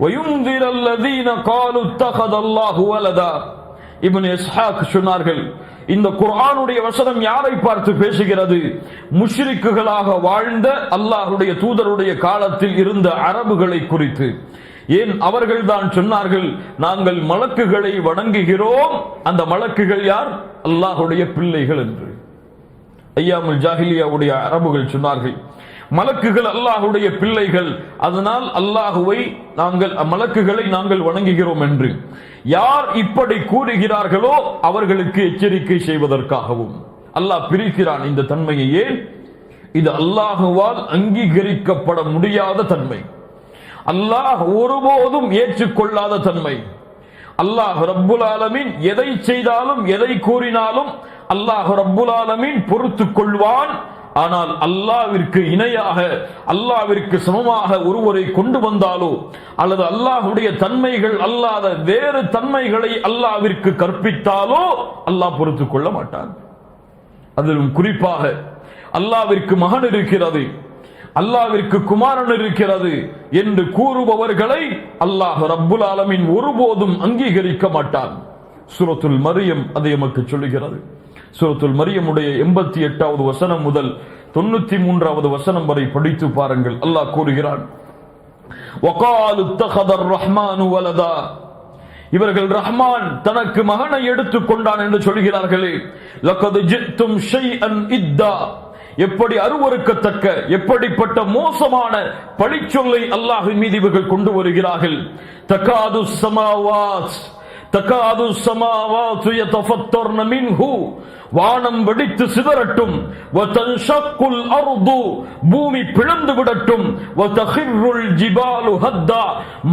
وَيُنذِرَ الَّذِينَ قَالُوا اتَّخَذَ اللَّهُ وَلَدًا, இப்னு இஸ்ஹாக் சொன்னார்கள், இந்த குர்ஆனுடைய வசனம் யாரை பார்த்து பேசுகிறது? முஷ்ரிக்குகளாக வாழ்ந்த அல்லாஹ்வுடைய தூதருடைய காலத்தில் இருந்த அரபுகளை குறித்து. ஏன்? அவர்கள் தான் சொன்னார்கள், நாங்கள் மலக்குகளை வணங்குகிறோம், அந்த மலக்குகள் யார்? அல்லாஹ்வுடைய பிள்ளைகள் என்று. ஐயாமுல் ஜாஹிலியாவுடைய அரபுகள் சொன்னார்கள், மலக்குகள் அல்லாஹ்வுடைய பிள்ளைகள், அதனால் அல்லாஹுவை மலக்குகளை நாங்கள் வணங்குகிறோம் என்று யார் இப்படி கூறுகிறார்களோ அவர்களுக்கு எச்சரிக்கை செய்வதற்காகவும் அல்லாஹ் பிரிக்கிறான் இந்த தன்மையை. ஏன்? இது அல்லாஹுவால் அங்கீகரிக்கப்பட முடியாத தன்மை, அல்லாஹ் ஒருபோதும் ஏற்றுக்கொள்ளாத தன்மை. அல்லாஹ் ரப்புல் ஆலமீன் எதை செய்தாலும் எதை கூறினாலும் அல்லாஹ் ரப்புல் ஆலமீன் பொறுத்துக் கொள்வான். ஆனால் அல்லாஹ்விற்கு இணையாக, அல்லாஹ்விற்கு சமமாக ஒருவரை கொண்டு வந்தாலோ அல்லது அல்லாஹ்வுடைய தன்மைகள் அல்லாத வேறு தன்மைகளை அல்லாஹ்விற்கு கற்பித்தாலோ அல்லாஹ் பொறுத்துக் கொள்ள மாட்டான். அதிலும் குறிப்பாக அல்லாஹ்விற்கு மகன் இருக்கிறது, அல்லாஹ்விற்கு குமாரன் இருக்கிறது என்று கூறுபவர்களை அல்லாஹ் ரப்புல் ஆலமீன் ஒருபோதும் அங்கீகரிக்க மாட்டான். சூரத்துல் மரியம் அதை நமக்கு சொல்லுகிறது. சூரத்துல் மரியமுடைய 88வது வசனம் முதல் 93வது வசனம் வரை படித்து பாருங்கள். அல்லாஹ் கூறுகிறான், வகாலு தகதர் ரஹ்மானு வலதா, இவர்கள் ரஹ்மான் தனக்கு மகனை எடுத்துக் கொண்டான் என்று சொல்கிறார்களே. லகத் ஜித்தும் ஷைஅன் இத்தா, எப்படி அருவருக்கத்தக்க, எப்படிப்பட்ட மோசமான பழிச்சொல்லை அல்லாஹ்வின் மீது இவர்கள் கொண்டு வருகிறார்கள். தகாது ஸமாவாத் தகாது ஸமாவாத் யதஃபத்தர்ன மின்ஹு, வானம் வெடித்து சிதறட்டும். வதன்ஷக்குல் அர்து, பூமி பிளந்து விடட்டும். வதகிர்ருல் ஜிபாலு ஹத்தா,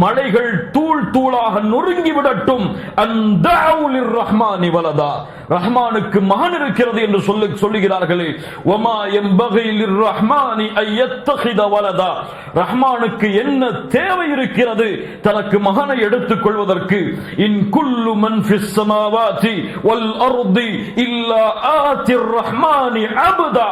மலைகள் தூள் தூளாக நொறுங்கி விடட்டும். அன்தஉ லிர்ரஹ்மானி வலதா, ரஹ்மானுக்கு மகன் இருக்கிறது என்று சொல்லுகிறார்களே. வமா யம்பகி லிர்ரஹ்மானி அய்யத்தகித வலதா, ரஹ்மானுக்கு என்ன தேவை இருக்கிறது தனக்கு மகனை எடுத்துக் கொள்வதற்கு? இன் குல்லு மன் ஃபிஸ் ஸமாவாதி வல் அர்தி இல்லா ஆத்திர் ரஹ்மானி அப்தா,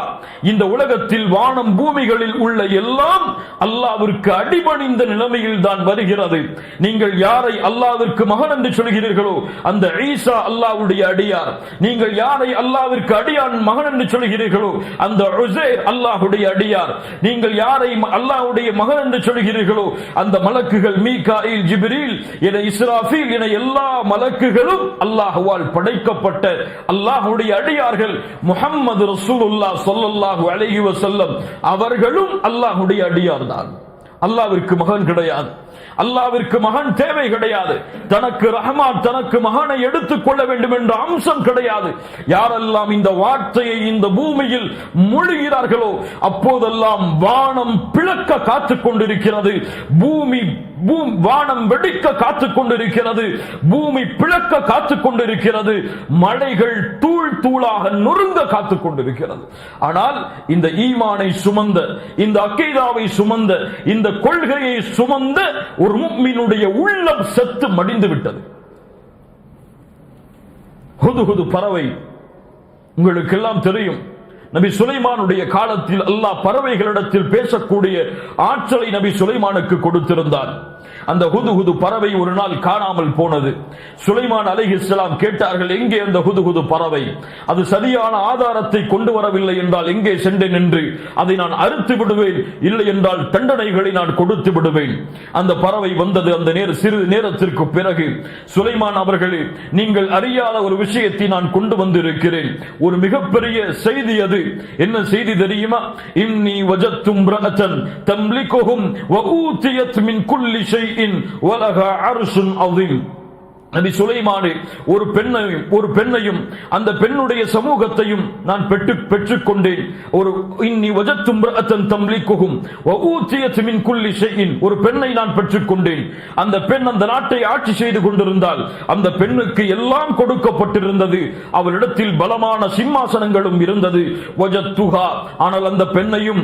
இந்த உலகத்தில் வானம் பூமிகளில் உள்ள எல்லாம் அல்லாஹ்விற்கு அடிபணிந்த நிலைமையில் தான் வருகிறது. நீங்கள் யாரை அல்லாஹ்விற்கு மகன் என்று சொல்கிறீர்களோ அந்த ஈசா அல்லாஹ்வுடைய அடியார். நீங்கள் யாரை அல்லாஹ்விற்கு அடியான் மகன் என்று சொல்கிறீர்களோ அந்த உஸைர் அல்லாஹ்வுடைய அடியார். நீங்கள் யாரை அல்லாஹ்வுடைய மகன் என்று சொல்கிறீர்களோ அந்த மலக்குகள் மீகாயில், ஜிப்ரீல் என இஸ்ராஃபீல் என எல்லா மலக்குகளும் அல்லாஹ்வால் படைக்கப்பட்ட அல்லாஹ்வுடைய அடியார்கள். முஹம்மது ரசூலுல்லாஹ் ஸல்லல்லாஹு அலைஹி வஸல்லம் அவர்களும் அல்லாஹ்வுடைய அடியார் தான். அல்லாஹ்விற்கு மகன் கிடையாது, அல்லாஹ்விற்கு மகன் தேவை கிடையாது. தனக்கு ரஹ்மான் தனக்கு மகனை எடுத்துக் கொள்ள வேண்டும் என்ற அம்சம் கிடையாது. யாரெல்லாம் இந்த வார்த்தையை இந்த பூமியில் மொழிகிறார்களோ அப்போதெல்லாம் வானம் பிளக்க காத்துக் கொண்டிருக்கிறது, வானம் வெடிக்க காத்துக் கொண்டிருக்கிறது, பூமி பிளக்க காத்துக் கொண்டிருக்கிறது, மலைகள் தூள் தூளாக நொறுங்க காத்துக் கொண்டிருக்கிறது. ஆனால் இந்த ஈமானை சுமந்த, இந்த அக்கீதாவை சுமந்த, இந்த கொள்கையை சுமந்த ஒரு முஃமினுடைய உள்ளம் செத்து மடிந்து விட்டது. ஹுதுஹுது பறவை உங்களுக்கு எல்லாம் தெரியும். நபி சுலைமானுடைய காலத்தில் அல்லாஹ் பறவைகளிடத்தில் பேசக்கூடிய ஆற்றலை நபி சுலைமானுக்கு கொடுத்திருந்தார். அந்த ஹுதுஹுது பறவை ஒரு நாள் காணாமல் போனது. சுலைமான் அலைஹிஸ்ஸலாம் கேட்டார்கள், எங்கே அந்த ஹுதுஹுது பறவை? அது சரியான ஆதாரத்தை கொண்டு வரவில்லை என்றால் எங்கே சென்றேன் என்று அதை நான் அறுத்து விடுவேன், இல்லை என்றால் தண்டனைகளை நான் கொடுத்து விடுவேன். அந்த பறவை வந்தது. அந்த சிறிது நேரத்திற்கு பிறகு சுலைமான் அவர்களே, நீங்கள் அறியாத ஒரு விஷயத்தை நான் கொண்டு வந்திருக்கிறேன், ஒரு மிகப்பெரிய செய்தி. அது என்ன செய்தி தெரியுமா? இன்னி வஜத்து இம்ரஅத்தன் தம்லிகுஹும் வ ஊதியத் மின் குல்லி ஷைஇன் வ லஹா அர்ஷுன் அதீம். நபி சுலைமானே, ஒரு பெண்ணையும் அந்த பெண்ணுடைய சமூகத்தையும் நான் பெற்றுக்கொண்டேன். ஒரு பெண்ணை நான் பெற்றுக்கொண்டேன். அந்த பெண் அந்த நாட்டை ஆட்சி செய்து கொண்டிருந்தால் அந்த பெண்ணுக்கு எல்லாம் கொடுக்கப்பட்டிருந்தது. அவளிடத்தில் பலமான சிம்மாசனங்களும் இருந்தது. ஆனால் அந்த பெண்ணையும்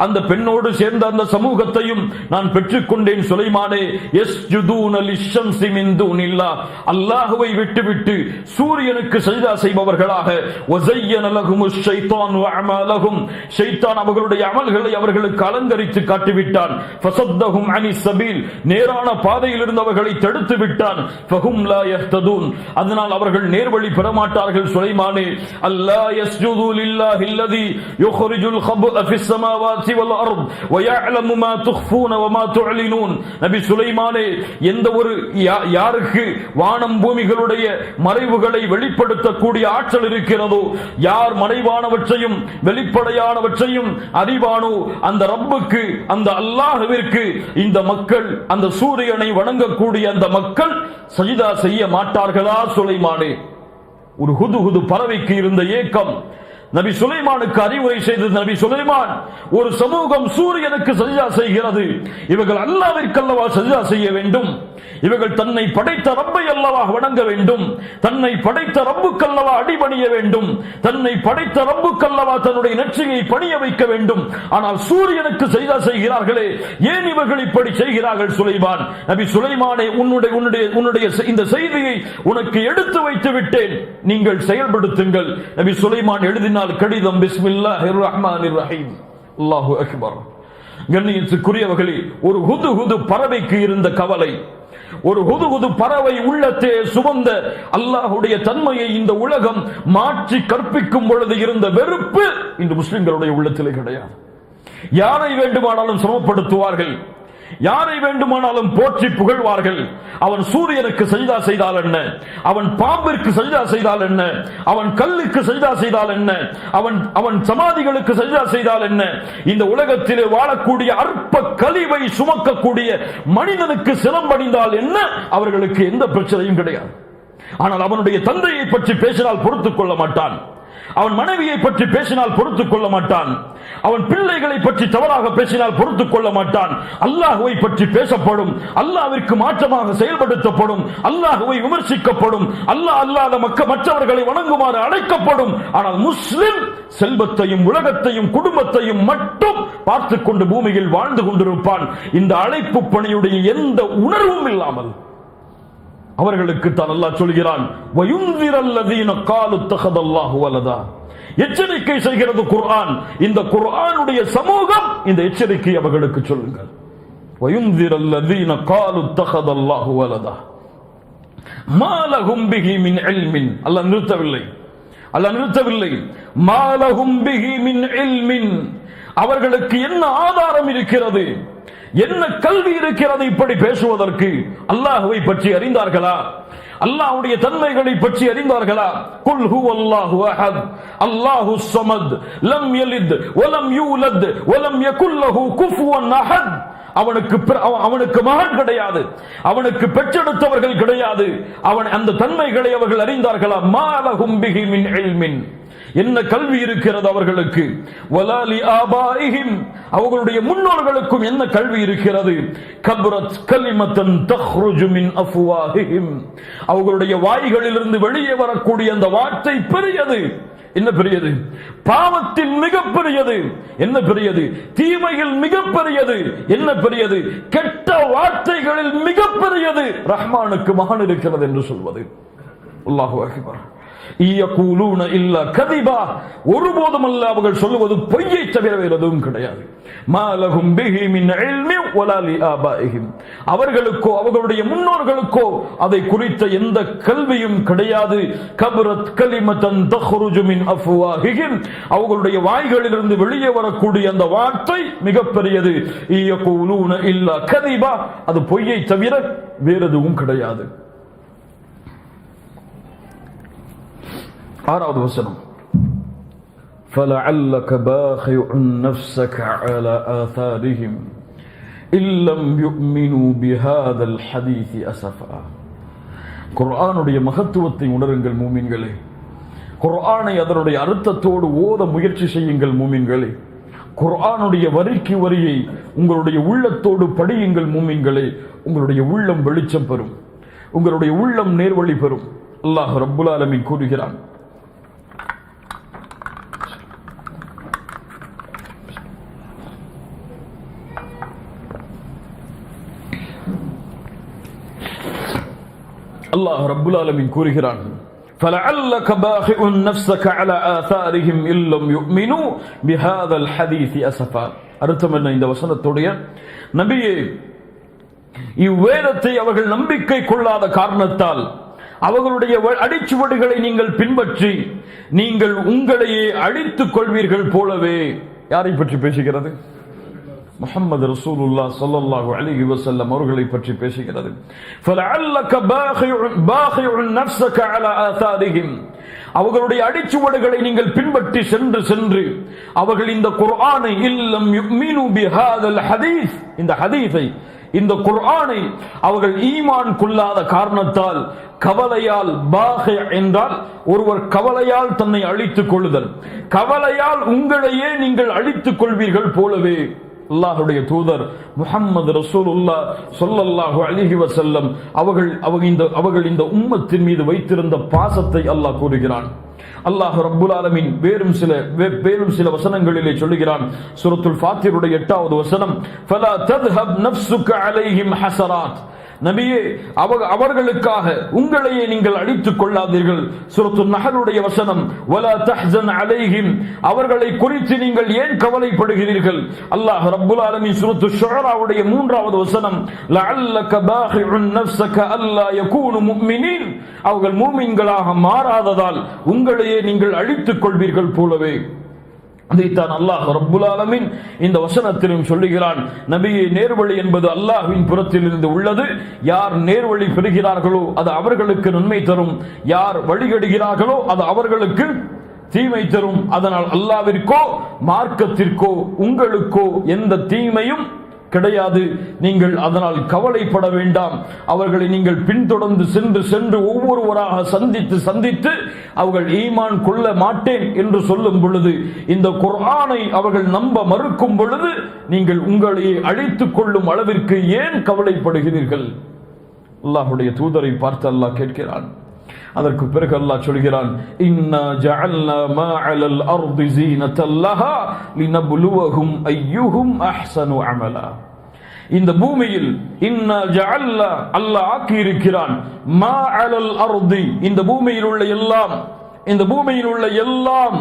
அந்த பெண்ணோடு சேர்ந்த அந்த சமூகத்தையும் நான் பெற்றுக்கொண்டேன். சுலைமானே, அல்லாஹ்வை விட்டுவிட்டு சூரியனுக்கு சஜ்தா செய்பவர்களாக, ஷைத்தான் அவர்களுடைய அமல்களை அவர்களுக்கு அலங்கரித்து காட்டிவிட்டான். நேரான பாதையில் இருந்தவர்களை தடுத்து விட்டான். அதனால் அவர்கள் நேர்வழி பெறமாட்டார்கள். சுலைமானே, அல்லாஹ் யஸ்ஜுது லில்லாஹில்லதி யுக்ரிஜுல் கப்அ ஃபிஸ் ஸமாவாதி வல் அர்த் வ யஅலமு மா துக்ஃபூன வ மா துஅலினூன். நபி சுலைமானே, எந்த ஒரு யாருக்கு வானம் பூமிகளுடைய மறைவுகளை வெளிப்படுத்தக்கூடிய ஆற்றல் இருக்கிறதோ, யார் மறைவானவற்றையும் வெளிப்படையானவற்றையும் அறிவானோ, அந்த ரப்புக்கு, அந்த அல்லாஹ்விற்கு இந்த மக்கள், அந்த சூரியனை வணங்கக்கூடிய அந்த மக்கள் சஜிதா செய்ய மாட்டார்களா? சுலைமானே, ஒரு ஹுது பறவைக்கு இருந்த ஏக்கம் நபி சுலைமானுக்கு அறிவுரை செய்தது. நபி சுலைமான், ஒரு சமூகம் சூரியனுக்கு சஜ்தா செய்கிறது, இவர்கள் அல்லாஹ்விற்கு அல்லவா சஜ்தா செய்ய வேண்டும், இவர்கள் தன்னை படைத்த ரப்பை அல்லவா வணங்க வேண்டும், தன்னை படைத்த ரப்புக்கல்லவா அடிபணிய வேண்டும், தன்னை படைத்த ரப்புக்கல்லவா தன்னுடைய நெற்றியை பணிய வைக்க வேண்டும். ஆனால் சூரியனுக்கு சஜ்தா செய்கிறார்களே, ஏன் இவர்கள் இப்படி செய்கிறார்கள்? சுலைமான், நபி சுலைமானே, உன்னுடைய இந்த செய்தியை உனக்கு எடுத்து வைத்து விட்டேன், நீங்கள் செயல்படுத்துங்கள். நபி சுலைமான் எழுதினார் கடிதம், பிஸ்மில்லாஹிர் ரஹ்மானிர் ரஹீம். அல்லாஹு அக்பர். கண்ணியத்துக்குரியவர்களே, ஒரு ஹுது பறவைக்கு இருந்த கவலை, ஒரு ஹுது பறவை உள்ளத்தே சுமந்த அல்லாஹுடைய தன்மையை இந்த உலகம் மாற்றி கற்பிக்கும் பொழுது இருந்த வெறுப்பு இந்த முஸ்லிம்களுடைய உள்ளத்திலே கிடையாது. யாரை வேண்டுமானாலும் சிரமப்படுத்துவார்கள், யாரை வேண்டுமானாலும் போற்றி புகழ்வார்கள். அவன் சூரியனுக்கு சஜ்தா செய்தால் என்ன, அவன் பாம்பிற்கு சஜ்தா செய்தால் என்ன, அவன் கல்லுக்கு சஜ்தா செய்தால் என்ன, அவன் சமாதிகளுக்கு சஜ்தா செய்தால் என்ன, இந்த உலகத்திலே வாழக்கூடிய அற்ப கழிவை சுமக்கக்கூடிய மனிதனுக்கு சிரமடைந்தால் என்ன, அவர்களுக்கு எந்த பிரச்சனையும் கிடையாது. ஆனால் அவனுடைய தந்தையை பற்றி பேசினால் பொறுத்துக் கொள்ள மாட்டான், அவன் மனைவியை பற்றி பேசினால் பொறுத்துக் கொள்ள மாட்டான், அவன் பிள்ளைகளை பற்றி தவறாக பேசினால் பொறுத்துக் கொள்ள மாட்டான். அல்லாஹ்வை பற்றி பேசப்படும், அல்லாஹ்விற்கு மாற்றமாக செயல்படுத்தப்படும், அல்லாஹ்வை விமர்சிக்கப்படும், அல்லாஹ் அல்லாத மற்றவர்களை வணங்குமாறு அழைக்கப்படும். ஆனால் முஸ்லிம் செல்வத்தையும் உலகத்தையும் குடும்பத்தையும் மட்டும் பார்த்துக் கொண்டு பூமியில் வாழ்ந்து கொண்டிருப்பான். இந்த அழைப்பு பணியுடைய எந்த உணர்வும் இல்லாமல் அவர்களுக்கு தான் அல்லாஹ் சொல்கிறான், வயுந்திரல்லதீன காலு தஹதல்லாஹு வலதா. எச்சரிக்கை செய்கிறது குர்ஆன். இந்த குர்ஆனுடைய சமூகம் இந்த எச்சரிக்கை அவர்களுக்கு சொல்லுங்கள். வயுந்திரல்லதீன காலு தஹதல்லாஹு வலதா மாலஹும் பிஹி மின் இல்மின். அல்லாஹ் நிறுத்தவில்லை. மாலஹும் பிஹி மின் இல்மின். அவர்களுக்கு என்ன ஆதாரம் இருக்கிறது, என்ன கல்வி இருக்கிறது இப்படி பேசுவதற்கு? அல்லாஹ்வை பற்றி அறிந்தார்களா? அல்லாஹ்வுடைய தன்மைகளை பற்றி அறிந்தார்களா? குல் ஹுவல்லாஹு அஹத் அல்லாஹுஸ் ஸமத் லம் யலித் வலம் யூலத் வலம் யகுல் லஹு குஃபுவன் அஹத். அவனுக்கு மகன் கிடையாது, அவனுக்கு பெற்றெடுத்தவர்கள் கிடையாது. அவன் அந்த தன்மைகளை அவர்கள் அறிந்தார்களா? மாலஹும் பிஹி மின் இல்மின். என்ன கல்வி இருக்கிறது அவர்களுக்கு? வலாலி ஆபாயிஹிம். அவர்களுடைய முன்னோர்களுக்கும் என்ன கல்வி இருக்கிறது? கப்ரத் கலிமத்தன் தக்ருஜு மின் அஃப்வாஹிஹிம். அவர்களுடைய வாய்களிலிருந்து வெளியே வரக்கூடிய அந்த வார்த்தை பெரியது. என்ன பெரியது? பாவத்தில் மிக பெரியது. என்ன பெரியது? தீமையில் மிக பெரியது. என்ன பெரியது? கெட்ட வார்த்தைகளில் மிக பெரியது ரஹ்மானுக்கு மகன் இருக்கிறது என்று சொல்வது. அல்லாஹு அக்பர். ஒருபோதும் அல்ல அவர்கள் சொல்லுவது பொய்யை தவிர வேறு எதுவும் கிடையாது. அவர்களுக்கோ அவர்களுடைய முன்னோர்களுக்கோ அதை குறித்த எந்த கல்வியும் கிடையாது. கபரத் கலிமத்தன் தக்ருஜு மின் அஃப்வாஹிஹிம். அவர்களுடைய வாய்களிலிருந்து வெளியே வரக்கூடிய அந்த வார்த்தை மிகப்பெரியது. யகூலூன இல்லா கதிபா. அது பொய்யை தவிர வேறு எதுவும் கிடையாது. ஆறாவது வசனம், فَلَعَلَّكَ بَاخِعٌ نَفْسَكَ عَلَى آثَارِهِمْ إِن لَّمْ يُؤْمِنُوا بِهَذَا الْحَدِيثِ أَسَفًا. குர்ஆனுடைய மகத்துவத்தை உணருங்கள் மூமின்களே. குர்ஆனை அதனுடைய அர்த்தத்தோடு ஓத முயற்சி செய்யுங்கள் மூமின்களே. குர்ஆனுடைய வரிக்கு வரியை உங்களுடைய உள்ளத்தோடு படியுங்கள் மூமின்களே. உங்களுடைய உள்ளம் வெளிச்சம் பெறும், உங்களுடைய உள்ளம் நேர்வழி பெறும். அல்லாஹ் ரப்புல் ஆலமீன் கூறுகிறான், அல்லாஹ் ரப்புல் ஆலமீன் கூறுகிறான், فَلَعَلَّكَ بَاخِعٌ نَفْسَكَ عَلَى آثَارِهِمْ إِن لَّمْ يُؤْمِنُوا بِهَذَا الْحَدِيثِ أَسَفًا. அர்த்தம் என்ன இந்த வசனத்துடைய? நபியே, இவ்வேதத்தை அவர்கள் நம்பிக்கை கொள்ளாத காரணத்தால் அவர்களுடைய அடிச்சுவடுகளை நீங்கள் பின்பற்றி நீங்கள் உங்களையே அழித்துக் கொள்வீர்கள் போலவே. யாரை பற்றி பேசுகிறது? முஹம்மது ரசூலுல்லாஹ் ஸல்லல்லாஹு அலைஹி வஸல்லம் அவர்களை பற்றி பேசுகிறது. ஃபலஅல்லக பாகிஉன் நஃப்ஸக அலா ஆதாரிஹிம், அவர்களுடைய அடிச்சுவடுகளை நீங்கள் பின்பற்றி சென்று அவர்கள் இந்த குர்ஆனை இல்லம் யுமினு பிஹாதல் ஹதீஸ், இந்த ஹதீஸை இந்த குர்ஆனை அவர்கள் ஈமான் கொள்ளாத காரணத்தால் கவலையால், பாகி என்றால் ஒருவர் கவலையால் தன்னை அழித்துக் கொள்ளுதல், கவலையால் உங்களையே நீங்கள் அழித்துக் கொள்வீர்கள் போலவே அல்லாஹ்வுடைய தூதர் முஹம்மது ரசூலுல்லாஹ் ஸல்லல்லாஹு அலைஹி வஸல்லம் அவர்கள் இந்த உம்மத்தின் மீது வைத்திருந்த பாசத்தை அல்லாஹ் கூறுகிறான். அல்லாஹ் ரப்புல் ஆலமீன் வேறும் சில வசனங்களிலே சொல்லுகிறான். சூரத்துல் ஃபாத்திருடைய 8வது வசனம், ஃபலா தத்ஹப் நஃப்ஸுக அலைஹிம் ஹஸராத், நபியே அவர்களுக்காக உங்களையே நீங்கள் அழித்துக் கொள்ளாதீர்கள். சூரத்துன் நஹலுடைய வசனம், வலா தஹ்ஸன் அலைஹிம், அவர்களை குறித்து நீங்கள் ஏன் கவலைப்படுகிறீர்கள். அல்லாஹ் ரப்புல் ஆலமீன் சூரத்து ஷுஆராவுடைய 3வது வசனம், லஅல்லக பாகிஉன் நஃப்ஸக அல்லா யகூனு முஃமினீன், அவர்கள் மூமின்களாக மாறாததால் உங்களையே நீங்கள் அழித்துக் கொள்வீர்கள் போலவே. அதைத்தான் அல்லாஹ் ரப்புல் ஆலமீன் இந்த வசனத்திலும் சொல்லுகிறான். நபியே, நேர்வழி என்பது அல்லாஹ்வின் புறத்தில் இருந்து உள்ளது. யார் நேர்வழி பெறுகிறார்களோ அது அவர்களுக்கு நன்மை தரும், யார் வழிகெடுகிறார்களோ அது அவர்களுக்கு தீமை தரும். அதனால் அல்லாஹ்விற்கோ மார்க்கத்திற்கோ உங்களுக்கோ எந்த தீமையும் கிடையாது. நீங்கள் அதனால் கவலைப்பட வேண்டாம். அவர்களை நீங்கள் பின்தொடர்ந்து சென்று ஒவ்வொருவராக சந்தித்து அவர்கள் ஈமான் கொள்ள மாட்டேன் என்று சொல்லும் பொழுது, இந்த குர்ஆனை அவர்கள் நம்ப மறுக்கும் பொழுது நீங்கள் உங்களையே அழித்துக் கொள்ளும் அளவிற்கு ஏன் கவலைப்படுகிறீர்கள்? அல்லாஹ்வுடைய தூதரை பார்த்து அல்லாஹ் கேட்கிறான். அதற்கு பிறகு அல்லாஹ் சொல்கிறான், இன்னா ஜஅல்னா மா அலல் அர்தி ஸீனத்தல் லஹா லினப்லுவஹும் அய்யுஹும் அஹ்ஸனு அமலா. இந்த பூமியில் இன்னா ஜஅல்னா, அல்லாஹ் ஆக்கி இருக்கிறான், மா அலல் அர்தி, இந்த பூமியில் உள்ள எல்லாம்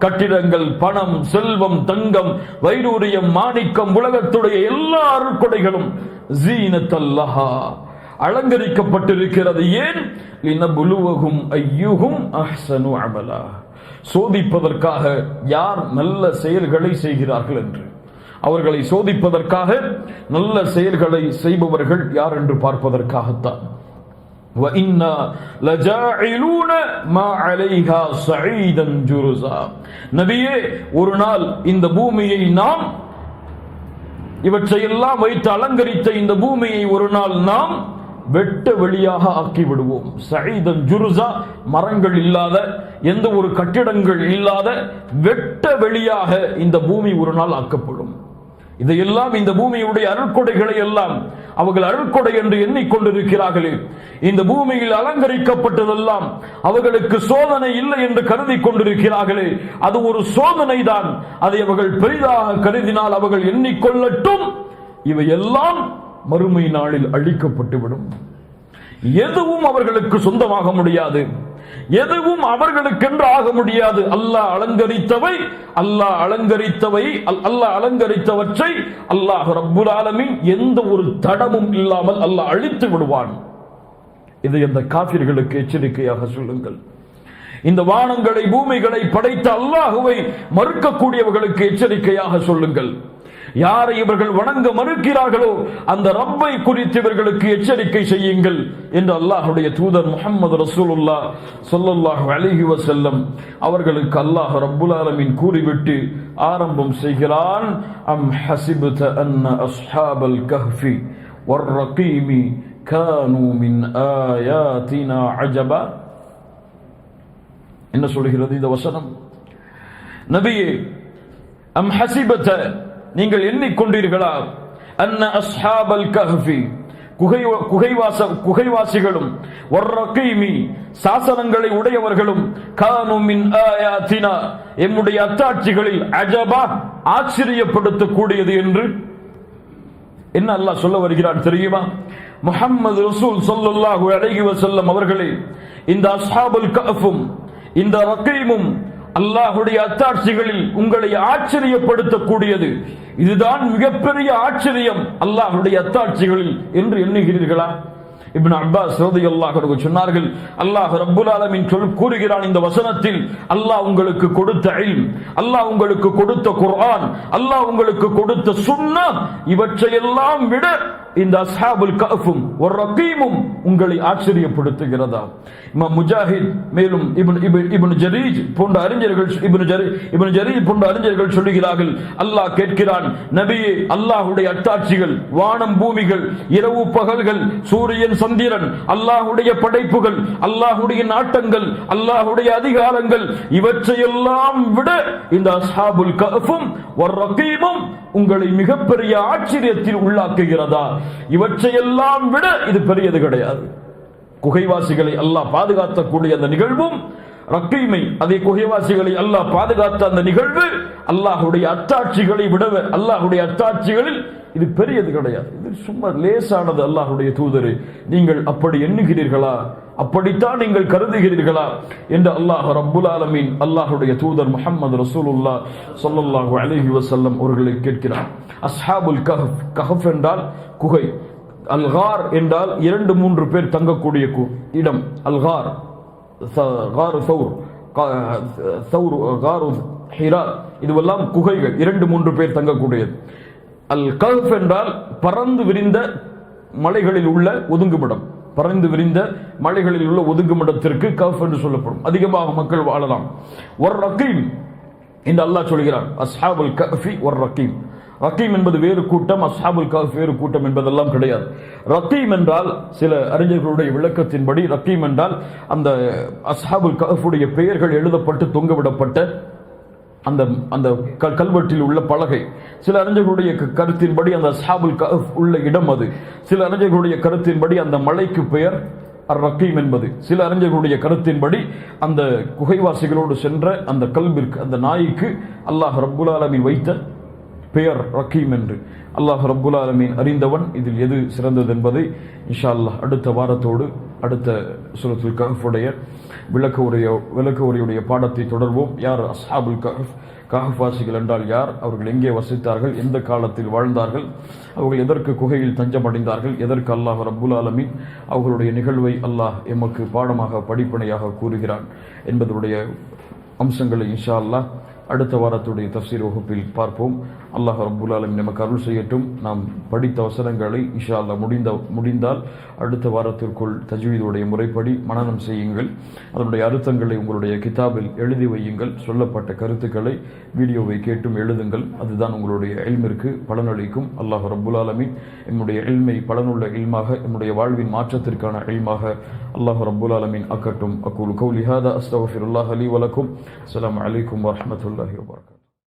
கட்டிடங்கள், பணம், செல்வம், தங்கம், வைடூரியம், மாணிக்கம், உலகத்துடைய எல்லா அருட்கொடைகளும் ஸீனத்தல் லஹா, அலங்கரிக்கப்பட்டிருக்கிறது. ஏன்? லினப்லுவஹும் அய்யுஹும் அஹ்ஸனு அமலா, சோதிப்பதற்காக யார் நல்ல செயல்களை செய்கிறார்கள் என்று, அவர்களை சோதிப்பதற்காக நல்ல செயல்களை செய்பவர்கள் யார் என்று பார்ப்பதற்காகத்தான். வஇன்னா லஜாஇலூன மா அலைஹா ஸஈதன் ஜுருஸா, நபியே, ஒரு நாள் இந்த பூமியை நாம் இவற்றையெல்லாம் வைத்து அலங்கரித்த இந்த பூமியை ஒரு நாள் நாம் வெட்ட வெளியாக ஆக்கி விடுவோம். ஸஈதன் ஜுருஸா, மரங்கள் இல்லாத, எந்த ஒரு கட்டிடங்கள் இல்லாத வெட்ட வெளியாக இந்த பூமி ஒரு நாள் ஆக்கப்படும். இதையெல்லாம், இந்த பூமியுடைய அருட்கொடைகளை எல்லாம் அவர்கள் அருட்கொடை என்று எண்ணிக்கொண்டிருக்கிறார்களே, இந்த பூமியில் அலங்கரிக்கப்பட்டதெல்லாம் அவர்களுக்கு சோதனை இல்லை என்று கருதி கொண்டிருக்கிறார்களே, அது ஒரு சோதனை தான். அதை அவர்கள் பெரிதாக கருதினால் அவர்கள் எண்ணிக்கொள்ளட்டும், இவையெல்லாம் மறுமை நாளில் அழிக்கப்பட்டுவிடும். எதுவும் அவர்களுக்கு சொந்தமாக முடியாது, எதுவும் அவர்களுக்கென்று ஆக முடியாது. அல்லாஹ் அலங்கரித்தவற்றை அல்லாஹ் ரப்புல் ஆலமீன் எந்த ஒரு தடமும் இல்லாமல் அல்லாஹ் அழித்து விடுவான். இதை அந்த காஃபிர்களுக்கு எச்சரிக்கையாக சொல்லுங்கள். இந்த வானங்களை பூமிகளை படைத்த அல்லாஹுவை மறுக்கக்கூடியவர்களுக்கு எச்சரிக்கையாக சொல்லுங்கள். யாரை இவர்கள் வணங்க மறுக்கிறார்களோ அந்த ரப்பை குறித்து இவர்களுக்கு எச்சரிக்கை செய்யுங்கள் என்று அல்லாஹ்வுடைய தூதர் முஹம்மது ரசூலுல்லாஹ் ஸல்லல்லாஹு அலைஹி வஸல்லம் அவர்களுக்கு அல்லாஹ் ரப்புல் ஆலமீன் கூறிவிட்டு ஆரம்பம் செய்கிறான். அம் ஹஸிப்த அன்ன அஸ்ஹாபல் கஹ்ஃபி வர்ரகீமி கானூ மின் ஆயாத்தினா அஜபா. என்ன சொல்கிறது இந்த வசனம்? நபியே, அம் ஹஸிபத, நீங்கள் எண்ணிக்கொண்டீர்களா, அன்ன அஸ்ஹாபல் கஹ்ஃபி, குகைவாசிகளும், வர்ரகீமி, சாசனங்களை உடையவர்களும், கானூ மின் ஆயாத்தினா, எம்முடைய அத்தாட்சிகளில், அஜபா, ஆச்சரியப்படுத்தக்கூடியது என்று என்ன அல்லாஹ் சொல்ல வருகிறான் தெரியுமா? முஹம்மது ரசூல் ஸல்லல்லாஹு அலைஹி வஸல்லம் அவர்களே, இந்த அஸ்ஹாபுல் கஹ்ஃபும் இந்த ரகீமும் அல்லாஹ்வுடைய அத்தாட்சிகளில் உங்களை ஆச்சரியப்படுத்தக்கூடியது, இதுதான் மிகப்பெரிய ஆச்சரியம் அல்லாஹ்வுடைய அத்தாட்சிகளில் என்று எண்ணுகிறீர்களா? இப்னு அப்பாஸ் ரலியல்லாஹு அன்ஹு சொன்னார்கள், அல்லாஹ் ரப்புல் ஆலமீன் கூறுகிறான் இந்த வசனத்தில், அல்லாஹ் உங்களுக்கு கொடுத்த இல்ம், அல்லாஹ் உங்களுக்கு கொடுத்த குர்ஆன், அல்லாஹ் உங்களுக்கு கொடுத்த சுன்னத், இவற்றையெல்லாம் விட இந்த அஸ்ஹாபுல் கஹ்ஃபும் வர்ரகீமும் உங்களை ஆச்சரியப்படுத்துகிறதா? இமாம் முஜாஹித் மேலும் இப்னு ஜரீஜ் போன்ற அறிஞர்கள் சொல்லுகிறார்கள், அல்லாஹ் கேட்கிறான், நபியே, அல்லாஹ்வுடைய அத்தாட்சிகள், வானம் பூமிகள், இரவு பகல்கள், சூரியன் சந்திரன், அல்லாஹ்வுடைய படைப்புகள், அல்லாஹ்வுடைய நாட்டங்கள், அல்லாஹ்வுடைய அதிகாரங்கள், இவற்றையெல்லாம் விட இந்த அஸ்ஹாபுல் கஹ்ஃபும் வர்ரகீமும் உங்களை மிகப்பெரிய ஆச்சரியத்தில் உள்ளாக்குகிறதா? இவற்றையெல்லாம் விட இது பெரியது கிடையாது. குகைவாசிகளை அல்லாஹ் பாதுகாக்கக்கூடிய அந்த நிகழ்வும், ரக்கீமை, அதே குகைவாசிகளை அல்லாஹ் பாதுகாத்த அந்த நிகழ்வு, அல்லாஹ்வுடைய அத்தாட்சிகளை விடவே, அல்லாஹ்வுடைய அத்தாட்சிகளில் இது பெரியது கிடையாது. இது சும்மா லேசானது. அல்லாஹ்வுடைய தூதரே, நீங்கள் அப்படி எண்ணுகிறீர்களா? அப்படித்தான் நீங்கள் கருதுகிறீர்களா என்று அல்லாஹ் ரப்புல் ஆலமீன் அல்லாஹ்வுடைய தூதர் முஹம்மது ரசூலுல்லாஹ் ஸல்லல்லாஹு அலைஹி வஸல்லம் அவர்களை கேட்கிறார். அஸ்ஹாபுல் கஹஃப், கஹஃப் என்றால் குகை, அல்கார் என்றால் 2-3 பேர் தங்கக்கூடிய இடம். அல்கார், கார் சௌர், கார் ஹிரா, இதுவெல்லாம் குகைகள், 2-3 பேர் தங்கக்கூடியது. அல் கஹ்ஃப் என்றால் பறந்து விரிந்த மலைகளில் உள்ள ஒதுங்குமிடம். பறந்து விரிந்த மலைகளில் உள்ள ஒதுங்குமிடத்திற்கு கஹ்ஃப் என்று சொல்லப்படும். அதிகமாக மக்கள் வாழலாம். ஒரு ரக்கீம் என்று அல்லாஹ் சொல்கிறான், அஸ்ஹாபுல் கஹ்ஃபி ஒரு ரக்கீம். ரக்கீம் என்பது வேறு கூட்டம், அஸ்ஹாபுல் கஹ்ஃப் வேறு கூட்டம் என்பதெல்லாம் கிடையாது. ரக்கீம் என்றால் சில அறிஞர்களுடைய விளக்கத்தின்படி ரக்கீம் என்றால் அந்த அஸ்ஹாபுல் கஹ்ஃபுடைய பெயர்கள் எழுதப்பட்டு தொங்கவிடப்பட்ட அந்த அந்த கல்வெட்டில் உள்ள பலகை. சில அறிஞர்களுடைய கருத்தின்படி அந்த அஸ்ஹாபுல் கஹ்ஃப் உள்ள இடம் அது. சில அறிஞர்களுடைய கருத்தின்படி அந்த மலைக்கு பெயர் அர்-ரக்கீம் என்பது. சில அறிஞர்களுடைய கருத்தின்படி அந்த குகைவாசிகளோடு சென்ற அந்த கல்பிற்கு, அந்த நாய்க்கு அல்லாஹ் ரப்புல் ஆலமீன் வைத்த பெயர் ரக்கீம் என்று. அல்லாஹ் ரப்புல் ஆலமீன் அறிந்தவன். இதில் எது சிறந்தது என்பதை இன்ஷா அல்லாஹ் அடுத்த வாரத்தோடு அடுத்த சூரத்துல் கஹ்ஃபுடைய விளக்க உரையுடைய பாடத்தை தொடர்வோம். யார் அஸ்ஹாபுல் கஹ்ஃப்? கஹ்ஃப்வாசிகள் என்றால் யார்? அவர்கள் எங்கே வசித்தார்கள்? எந்த காலத்தில் வாழ்ந்தார்கள்? அவர்கள் எதற்கு குகையில் தஞ்சமடைந்தார்கள்? எதற்கு அல்லாஹ் ரப்புல் ஆலமீன் அவர்களுடைய நிகழ்வை அல்லாஹ் எமக்கு பாடமாக படிப்பனையாக கூறுகிறான் என்பதனுடைய அம்சங்களை இன்ஷா அல்லாஹ் அடுத்த வாரத்துடைய தஃப்சீர் வகுப்பில் பார்ப்போம். அல்லாஹ் ரப்புல் ஆலமீன் நமக்கு அருள் செய்யட்டும். நாம் படித்த வசனங்களை இன்ஷா அல்லாஹ் முடிந்தால் அடுத்த வாரத்திற்குள் தஜ்வீதுடைய முறைப்படி மனனம் செய்யுங்கள். அதனுடைய அர்த்தங்களை உங்களுடைய கிதாபில் எழுதி வையுங்கள். சொல்லப்பட்ட கருத்துக்களை வீடியோவை கேட்டும் எழுதுங்கள். அதுதான் உங்களுடைய இல்மிற்கு பலனளிக்கும். அல்லாஹ் ரப்புல் ஆலமீன் என்னுடைய இல்மை பலனுள்ள இல்மாக, என்னுடைய வாழ்வின் மாற்றத்திற்கான இல்மாக அல்லாஹ் ரப்புல் ஆலமீன் ஆக்கட்டும். அக்கூலு கௌலி ஹாதா அஸ்தக்ஃபிருல்லாஹ் லீ வ லக்கும். அஸ்ஸலாமு அலைக்கும் வரஹ்மத்துல்லாஹி வபரகாத்துஹு.